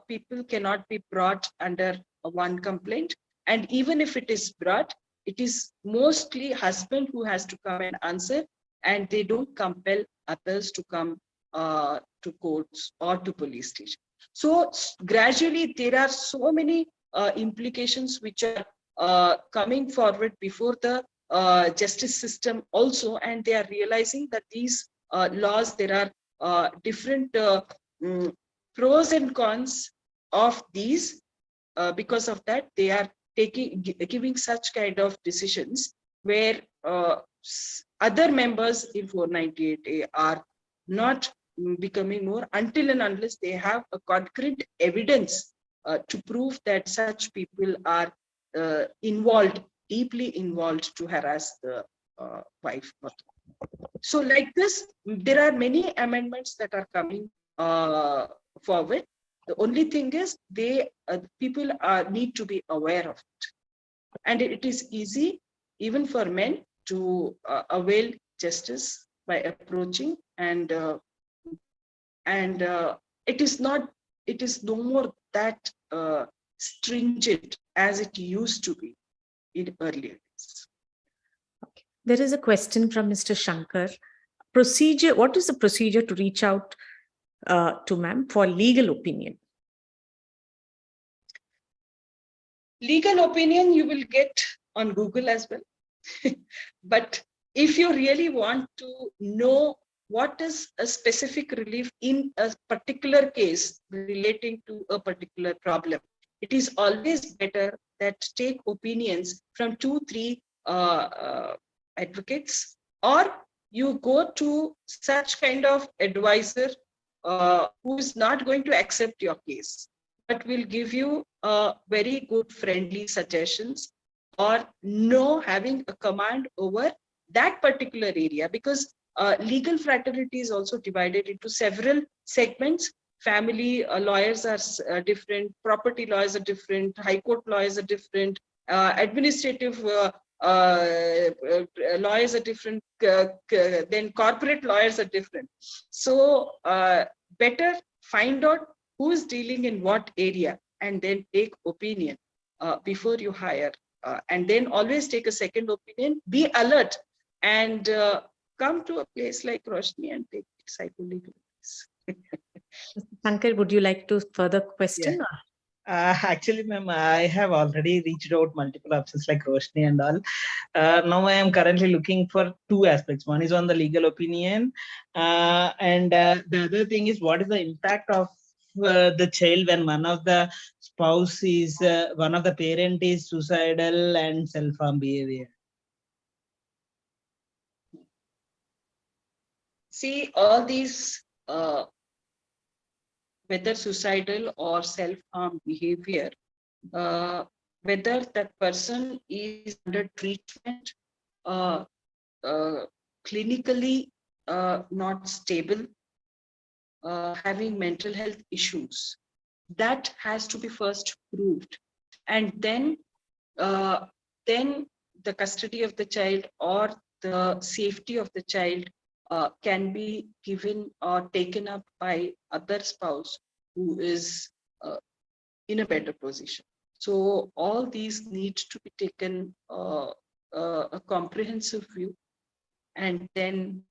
S4: people cannot be brought under one complaint. And even if it is brought, it is mostly husband who has to come and answer, and they don't compel others to come to courts or to police station. So gradually there are so many implications which are coming forward before the justice system also, and they are realizing that these laws, there are different pros and cons of these. Because of that, they are giving such kind of decisions where other members in 498A are not becoming more until and unless they have a concrete evidence to prove that such people are involved, deeply involved, to harass the wife. So like this, there are many amendments that are coming forward. The only thing is people need to be aware of it. And it is easy even for men to avail justice by approaching, and it is no more that stringent as it used to be in earlier days.
S2: Okay. There is a question from Mr. Shankar. Procedure, what is the procedure to reach out to ma'am for legal opinion?
S4: Legal opinion you will get on Google as well. But if you really want to know what is a specific relief in a particular case relating to a particular problem, it is always better that take opinions from 2-3 advocates, or you go to such kind of advisor who is not going to accept your case, but will give you very good friendly suggestions, or having a command over that particular area. Because legal fraternity is also divided into several segments. Family lawyers are different, property lawyers are different, high court lawyers are different, administrative lawyers are different, then corporate lawyers are different. So better find out who is dealing in what area, and then take opinion before you hire. And then always take a second opinion, be alert, and come to a place like Roshni and take psycholegal advice.
S2: Shankar, would you like to further question?
S6: Yeah. Actually, ma'am, I have already reached out multiple options like Roshni and all. Now I am currently looking for two aspects. One is on the legal opinion, and the other thing is what is the impact of the child when one of the spouse is, one of the parent is suicidal and self-harm behavior.
S4: See, all these, whether suicidal or self-harm behavior, whether that person is under treatment, clinically not stable, having mental health issues, that has to be first proved. And then the custody of the child or the safety of the child can be given or taken up by other spouse who is in a better position. So all these need to be taken a comprehensive view, and then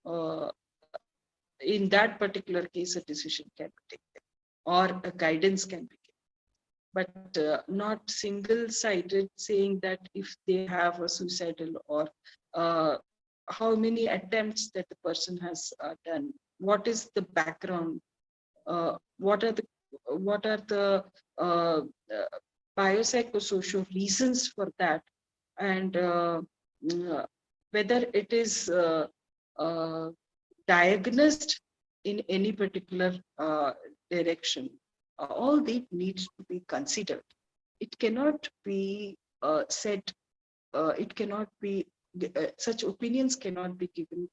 S4: in that particular case, a decision can be taken or a guidance can be given. But not single-sided saying that if they have a suicidal, or how many attempts that the person has done, what is the background, what are the biopsychosocial reasons for that, and whether it is diagnosed in any particular direction. All that needs to be considered. It cannot be said, it cannot be, such opinions cannot be given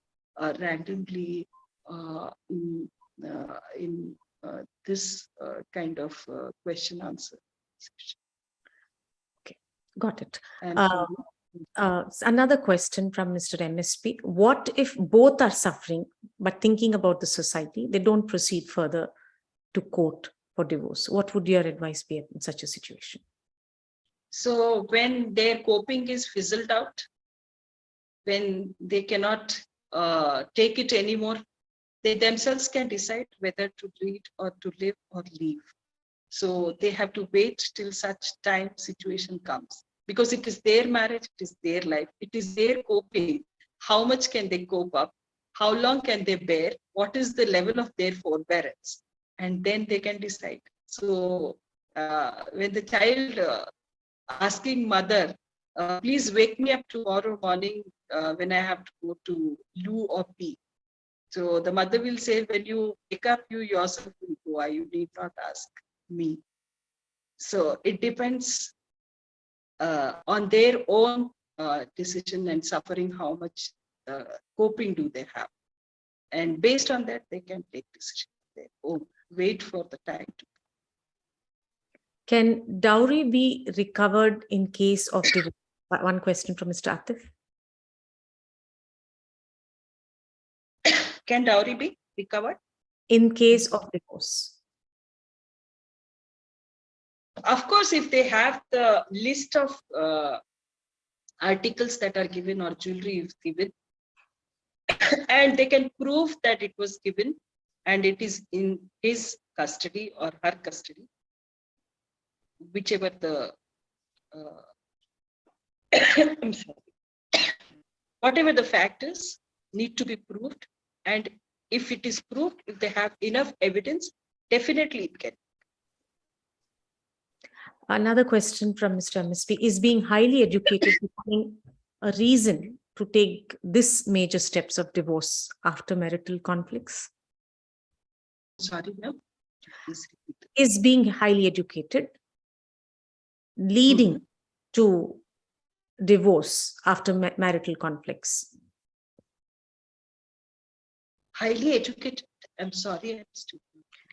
S4: randomly in this kind of question answer section.
S2: Okay, got it.
S4: And
S2: Another question from Mr. MSP. What if both are suffering but thinking about the society, they don't proceed further to court for divorce? What would your advice be in such a situation?
S4: So when their coping is fizzled out, when they cannot take it anymore, they themselves can decide whether to lead or to live or leave. So they have to wait till such time situation comes, because it is their marriage, it is their life, it is their coping. How much can they cope up? How long can they bear? What is the level of their forbearance? And then they can decide. So when the child asking mother, please wake me up tomorrow morning when I have to go to loo or pee. So the mother will say, when you wake up, you yourself will go. You need not ask me. So it depends on their own decision and suffering, how much coping do they have. And based on that, they can take decision of their own. Wait for the time to.
S2: Can dowry be recovered in case of divorce? One question from Mr. Atif.
S4: Can dowry be recovered?
S2: In case of divorce.
S4: Of course, if they have the list of articles that are given or jewelry is given, and they can prove that it was given and it is in his custody or her custody, whichever the I'm sorry, whatever the factors need to be proved, and if it is proved, if they have enough evidence, definitely it can.
S2: Another question from Mr. MSP: is being highly educated becoming a reason to take this major steps of divorce after marital conflicts?
S4: Sorry, ma'am. Please repeat.
S2: Is being highly educated leading to divorce after marital conflicts?
S4: Highly educated. I'm sorry, I'm stupid.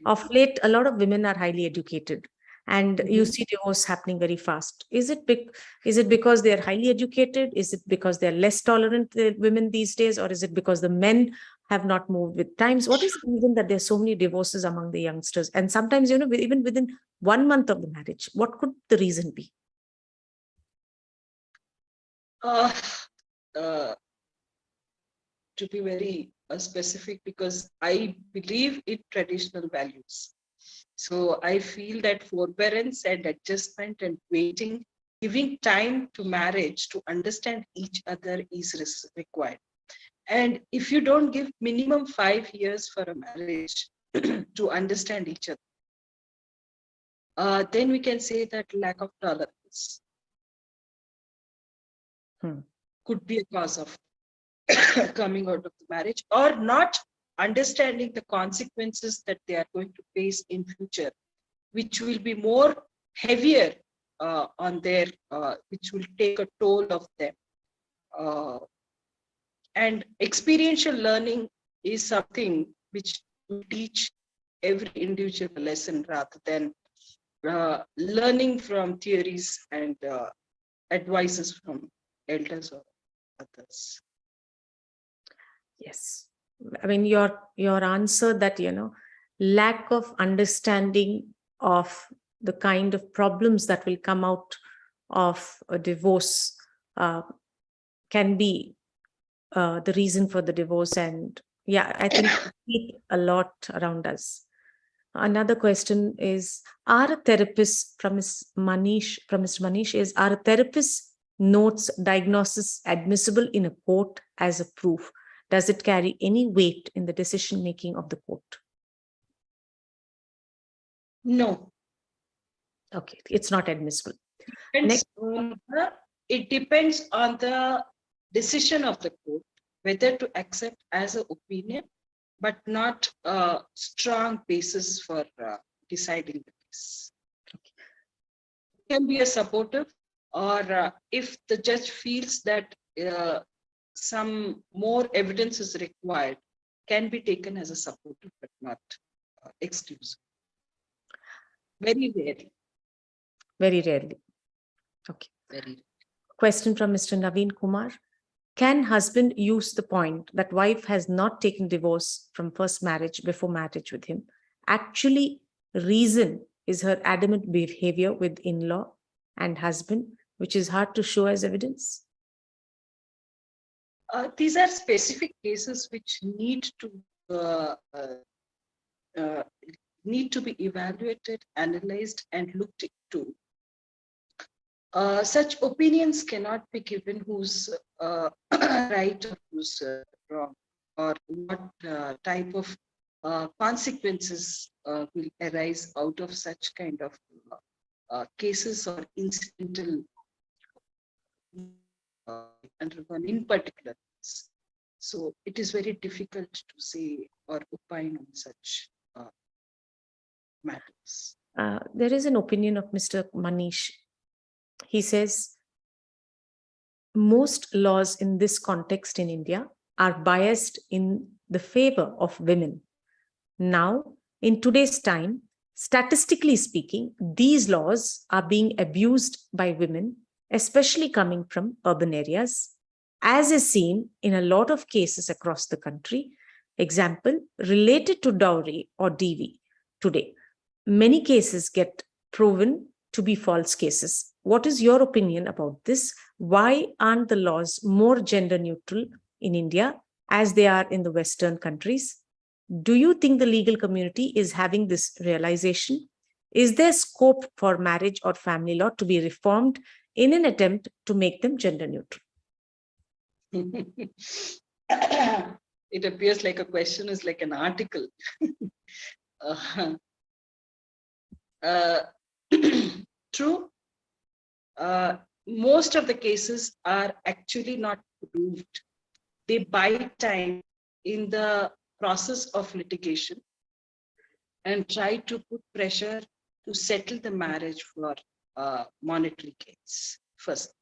S2: Of late, a lot of women are highly educated, and you see divorce happening very fast. Is it because they are highly educated? Is it because they are less tolerant, the women these days, or is it because the men have not moved with times? What is the reason that there are so many divorces among the youngsters? And sometimes, even within 1 month of the marriage, what could the reason be?
S4: To be very specific, because I believe in traditional values. So I feel that forbearance and adjustment and waiting, giving time to marriage to understand each other is required. And if you don't give minimum 5 years for a marriage to understand each other, then we can say that lack of tolerance could be a cause of coming out of the marriage, or not understanding the consequences that they are going to face in future, which will be more heavier on their, which will take a toll of them. And experiential learning is something which will teach every individual a lesson rather than learning from theories and advices from elders or others.
S2: Yes. I mean, your answer that, lack of understanding of the kind of problems that will come out of a divorce can be the reason for the divorce. And yeah, I think we see a lot around us. Another question is, are a therapist from Mr. Manish is, are a therapist's notes diagnosis admissible in a court as a proof? Does it carry any weight in the decision making of the court?
S4: No.
S2: Okay, it's not admissible.
S4: It depends on the decision of the court whether to accept as an opinion, but not a strong basis for deciding the case. It can be a supportive, or if the judge feels that some more evidence is required, can be taken as a supportive, but not exclusive. Very rarely.
S2: Very rarely. Okay.
S4: Very rarely.
S2: Question from Mr. Naveen Kumar. Can husband use the point that wife has not taken divorce from first marriage before marriage with him actually reason is her adamant behavior with in-law and husband, which is hard to show as evidence?
S4: These are specific cases which need to be evaluated, analyzed, and looked into. Such opinions cannot be given who's right or who's wrong, or what type of consequences will arise out of such kind of cases or incidental undergone in particular. So it is very difficult to say or opine on such matters.
S2: There is an opinion of Mr. Manish. He says, most laws in this context in India are biased in the favor of women. Now, in today's time, statistically speaking, these laws are being abused by women, especially coming from urban areas, as is seen in a lot of cases across the country. Example, related to dowry or DV today. Many cases get proven to be false cases. What is your opinion about this? Why aren't the laws more gender neutral in India as they are in the Western countries? Do you think the legal community is having this realization? Is there scope for marriage or family law to be reformed in an attempt to make them gender neutral?
S4: It appears like a question is like an article. True. Most of the cases are actually not proved. They buy time in the process of litigation and try to put pressure to settle the marriage for monetary gains first.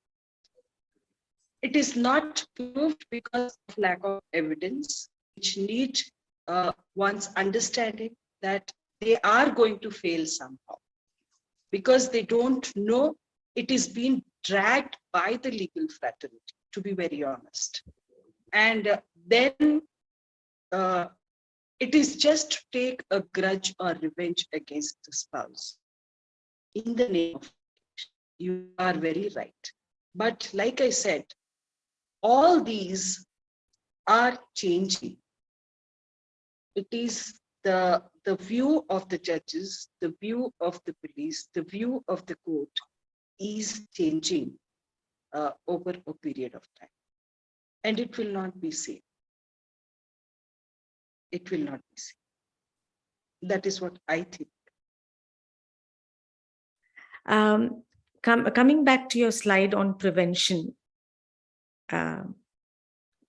S4: It is not proved because of lack of evidence, which need one's understanding that they are going to fail somehow, because they don't know. It is being dragged by the legal fraternity, to be very honest. And then it is just to take a grudge or revenge against the spouse in the name of, you are very right. But like I said, all these are changing. It is the view of the judges, the view of the police, the view of the court is changing over a period of time. And it will not be same. It will not be same. That is what I think.
S2: Coming back to your slide on prevention, can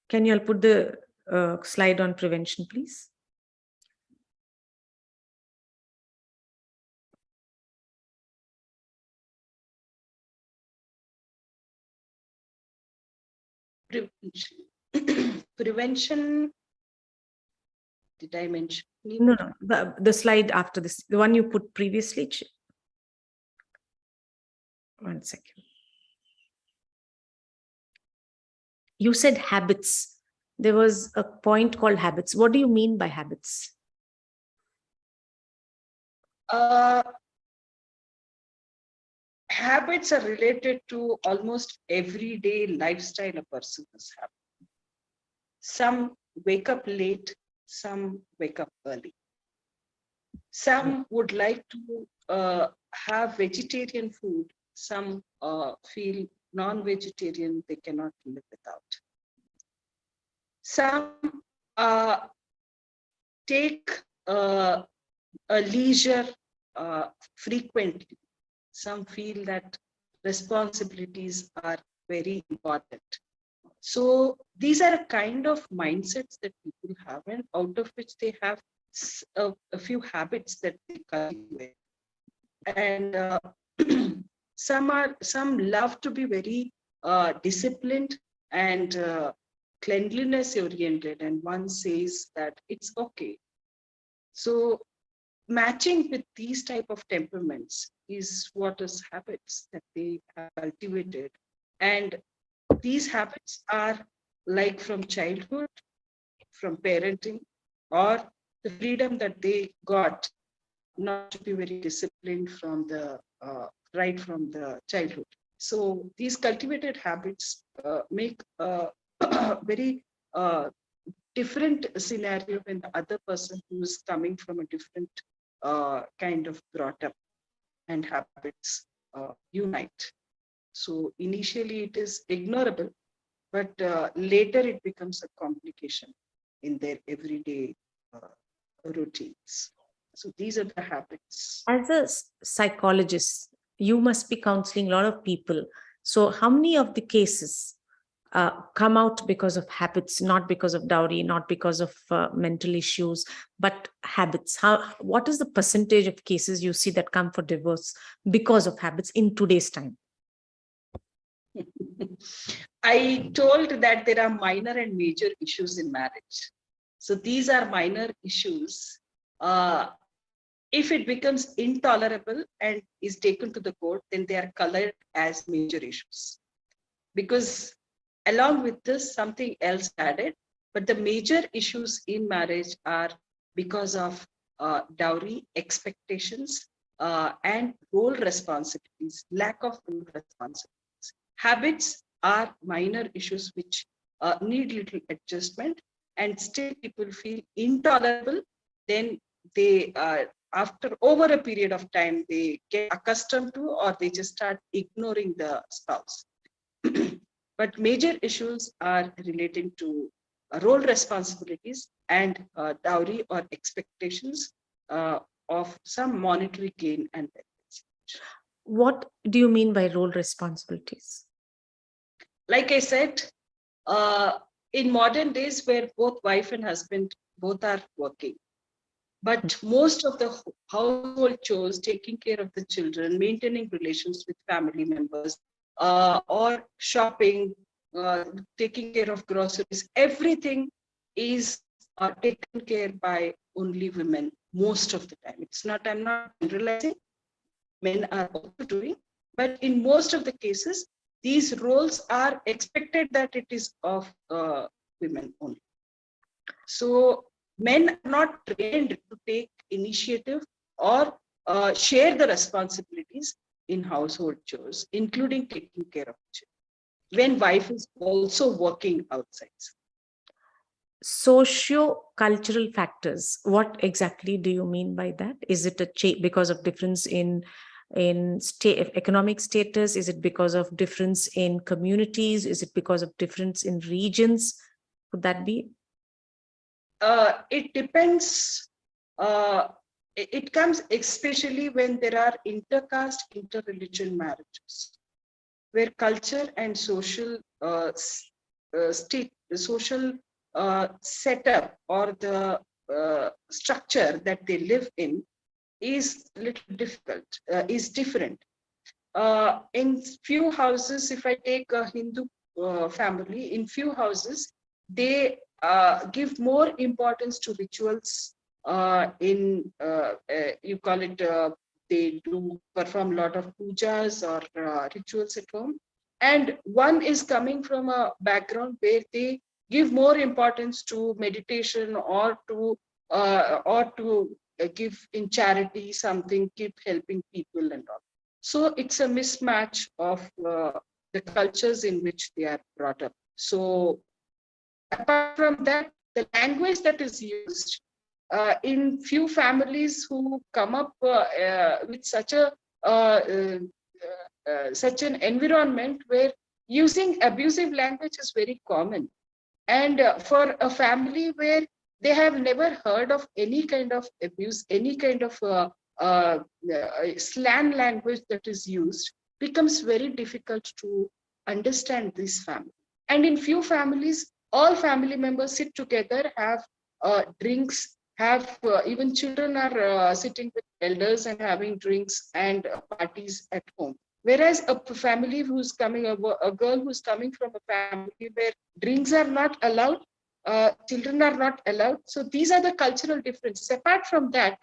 S2: you all put the slide on prevention, please?
S4: Prevention. Did I mention?
S2: No, the slide after this, the one you put previously. One second. You said habits. There was a point called habits. What do you mean by habits?
S4: Habits are related to almost everyday lifestyle a person must have. Some wake up late, some wake up early. Some would like to have vegetarian food, some feel non-vegetarian, they cannot live without. Some take a leisure frequently. Some feel that responsibilities are very important. So these are a kind of mindsets that people have, and out of which they have a few habits that they cultivate. And some love to be very disciplined and cleanliness oriented, and one says that it's okay. So matching with these type of temperaments is what is habits that they have cultivated. And these habits are like from childhood, from parenting, or the freedom that they got not to be very disciplined from the right from the childhood. So these cultivated habits make a very different scenario when the other person who is coming from a different kind of brought up and habits unite. So initially it is ignorable, but later it becomes a complication in their everyday routines. So these are the habits.
S2: As a psychologist, you must be counseling a lot of people. So how many of the cases come out because of habits, not because of dowry, not because of mental issues, but habits? What is the percentage of cases you see that come for divorce because of habits in today's time?
S4: I told that there are minor and major issues in marriage. So these are minor issues. If it becomes intolerable and is taken to the court, then they are colored as major issues. Because along with this, something else added, but the major issues in marriage are because of dowry, expectations, and role responsibilities, lack of role responsibilities. Habits are minor issues which need little adjustment, and still people feel intolerable. Then they, after over a period of time, they get accustomed to, or they just start ignoring the spouse. But major issues are relating to role responsibilities and dowry or expectations of some monetary gain and benefits.
S2: What do you mean by role responsibilities?
S4: Like I said, in modern days where both wife and husband both are working, but most of the household chores, taking care of the children, maintaining relations with family members, or shopping, taking care of groceries, everything is taken care by only women most of the time. It's not, I'm not generalizing, men are also doing, but in most of the cases, these roles are expected that it is of women only. So men are not trained to take initiative or share the responsibilities in household chores, including taking care of children, when wife is also working outside.
S2: Socio-cultural factors, what exactly do you mean by that? Is it because of difference in economic status? Is it because of difference in communities? Is it because of difference in regions? Could that be?
S4: It depends. It comes especially when there are intercaste, interreligion marriages, where culture and social social setup or the structure that they live in is little difficult, is different. In few houses, if I take a Hindu family, in few houses, they give more importance to rituals. You call it, they do perform a lot of pujas or rituals at home. And one is coming from a background where they give more importance to meditation or to give in charity something, keep helping people and all. So it's a mismatch of the cultures in which they are brought up. So apart from that, the language that is used in few families who come up with such an environment where using abusive language is very common. And for a family where they have never heard of any kind of abuse, any kind of slang language that is used, becomes very difficult to understand this family. And in few families, all family members sit together, have drinks, have even children are sitting with elders and having drinks and parties at home. Whereas a family who's coming, a girl who's coming from a family where drinks are not allowed, children are not allowed. So these are the cultural differences. Apart from that,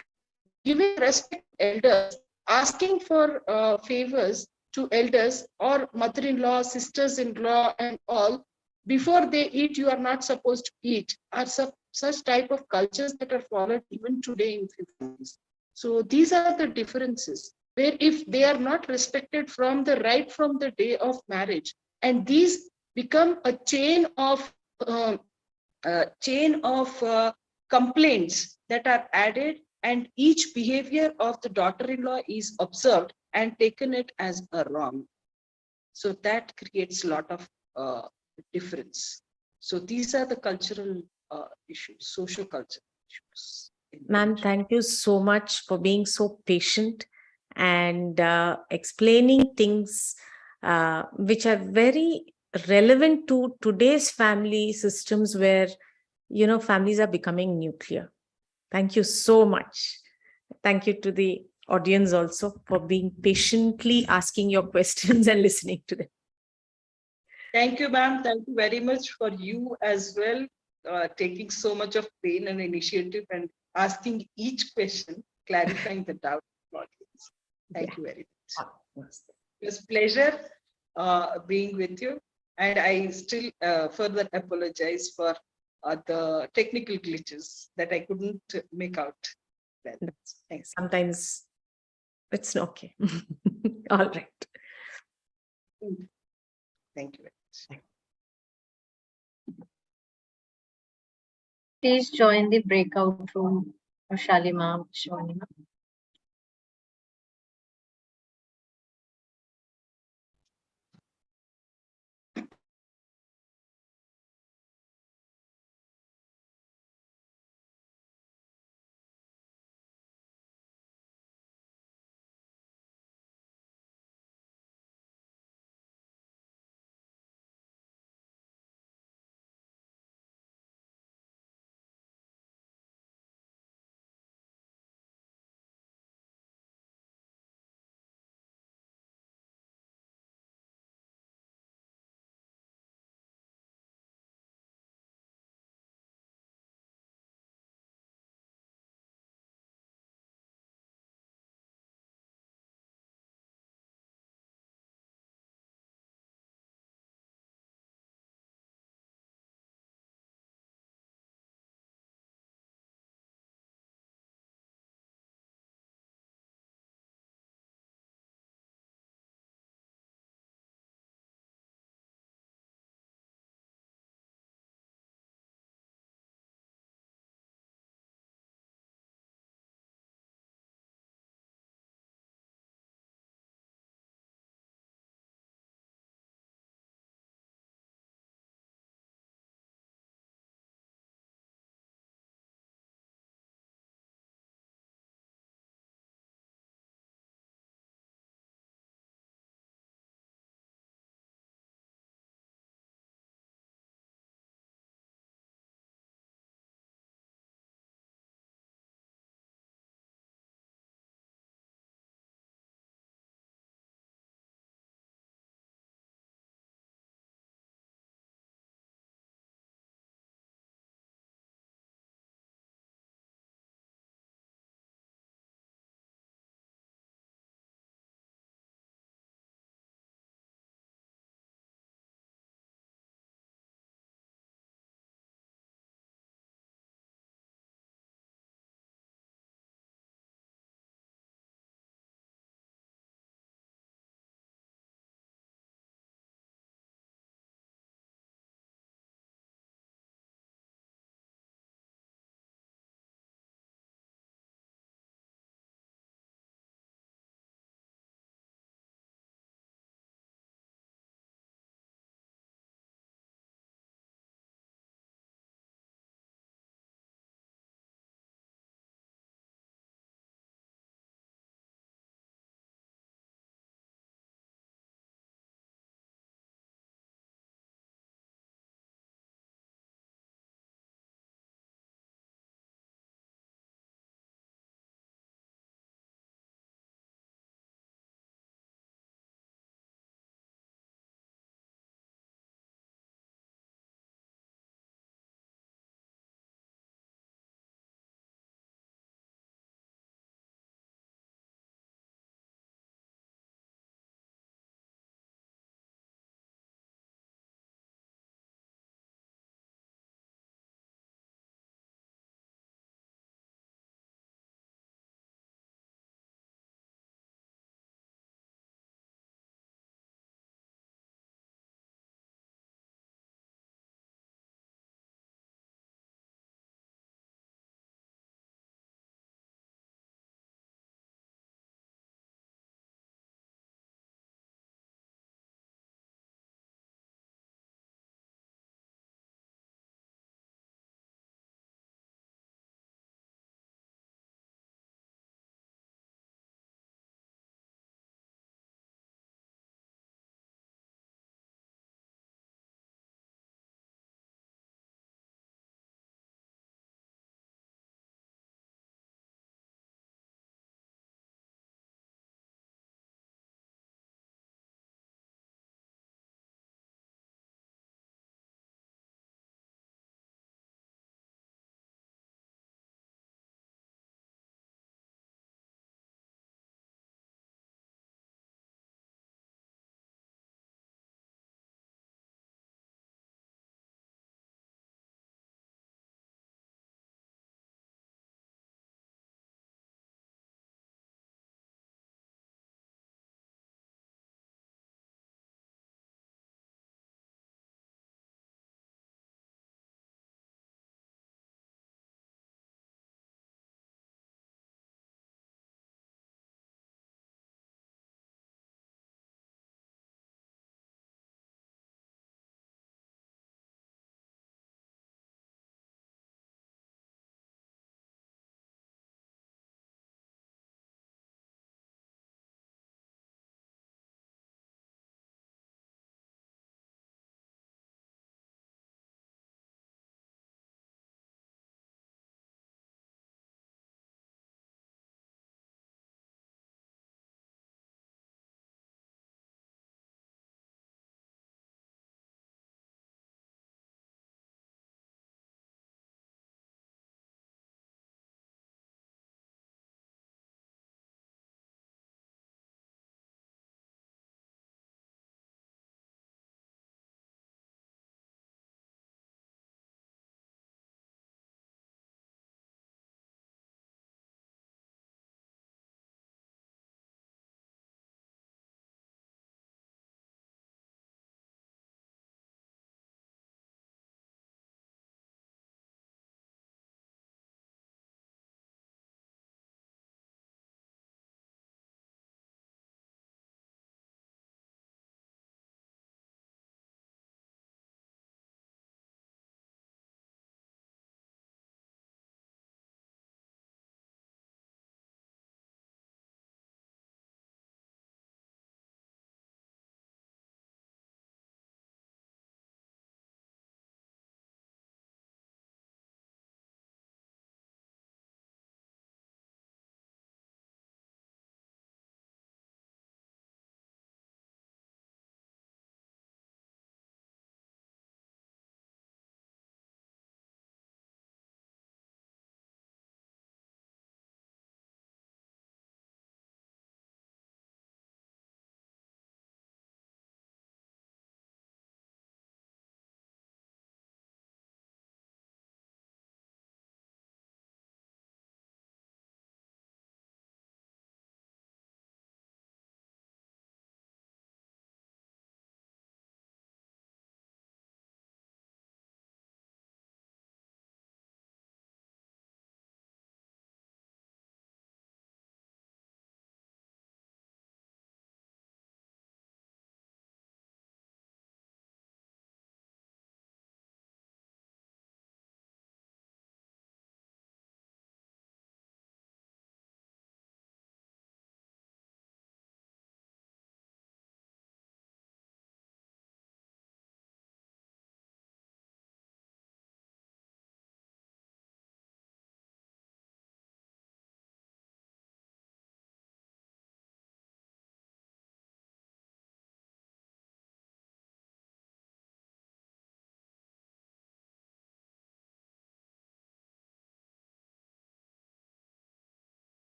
S4: giving respect to elders, asking for favors to elders or mother-in-law, sisters-in-law and all, before they eat, you are not supposed to eat, are such type of cultures that are followed even today in families. So these are the differences, where if they are not respected from the day of marriage, and these become a chain of complaints that are added, and each behavior of the daughter-in-law is observed and taken it as a wrong. So that creates a lot of difference. So these are the cultural issues, social cultural issues.
S2: Ma'am, thank you so much for being so patient and explaining things which are very relevant to today's family systems where, families are becoming nuclear. Thank you so much. Thank you to the audience also for being patiently asking your questions and listening to them.
S4: Thank you, ma'am. Thank you very much for you as well, taking so much of pain and initiative and asking each question, clarifying the doubt. Thank you very much. It was a pleasure being with you. And I still further apologize for the technical glitches that I couldn't make out. Thanks.
S2: Sometimes it's okay. All right.
S4: Thank you very much.
S3: Please join the breakout room, Vrushali ma'am, Shivani ma'am.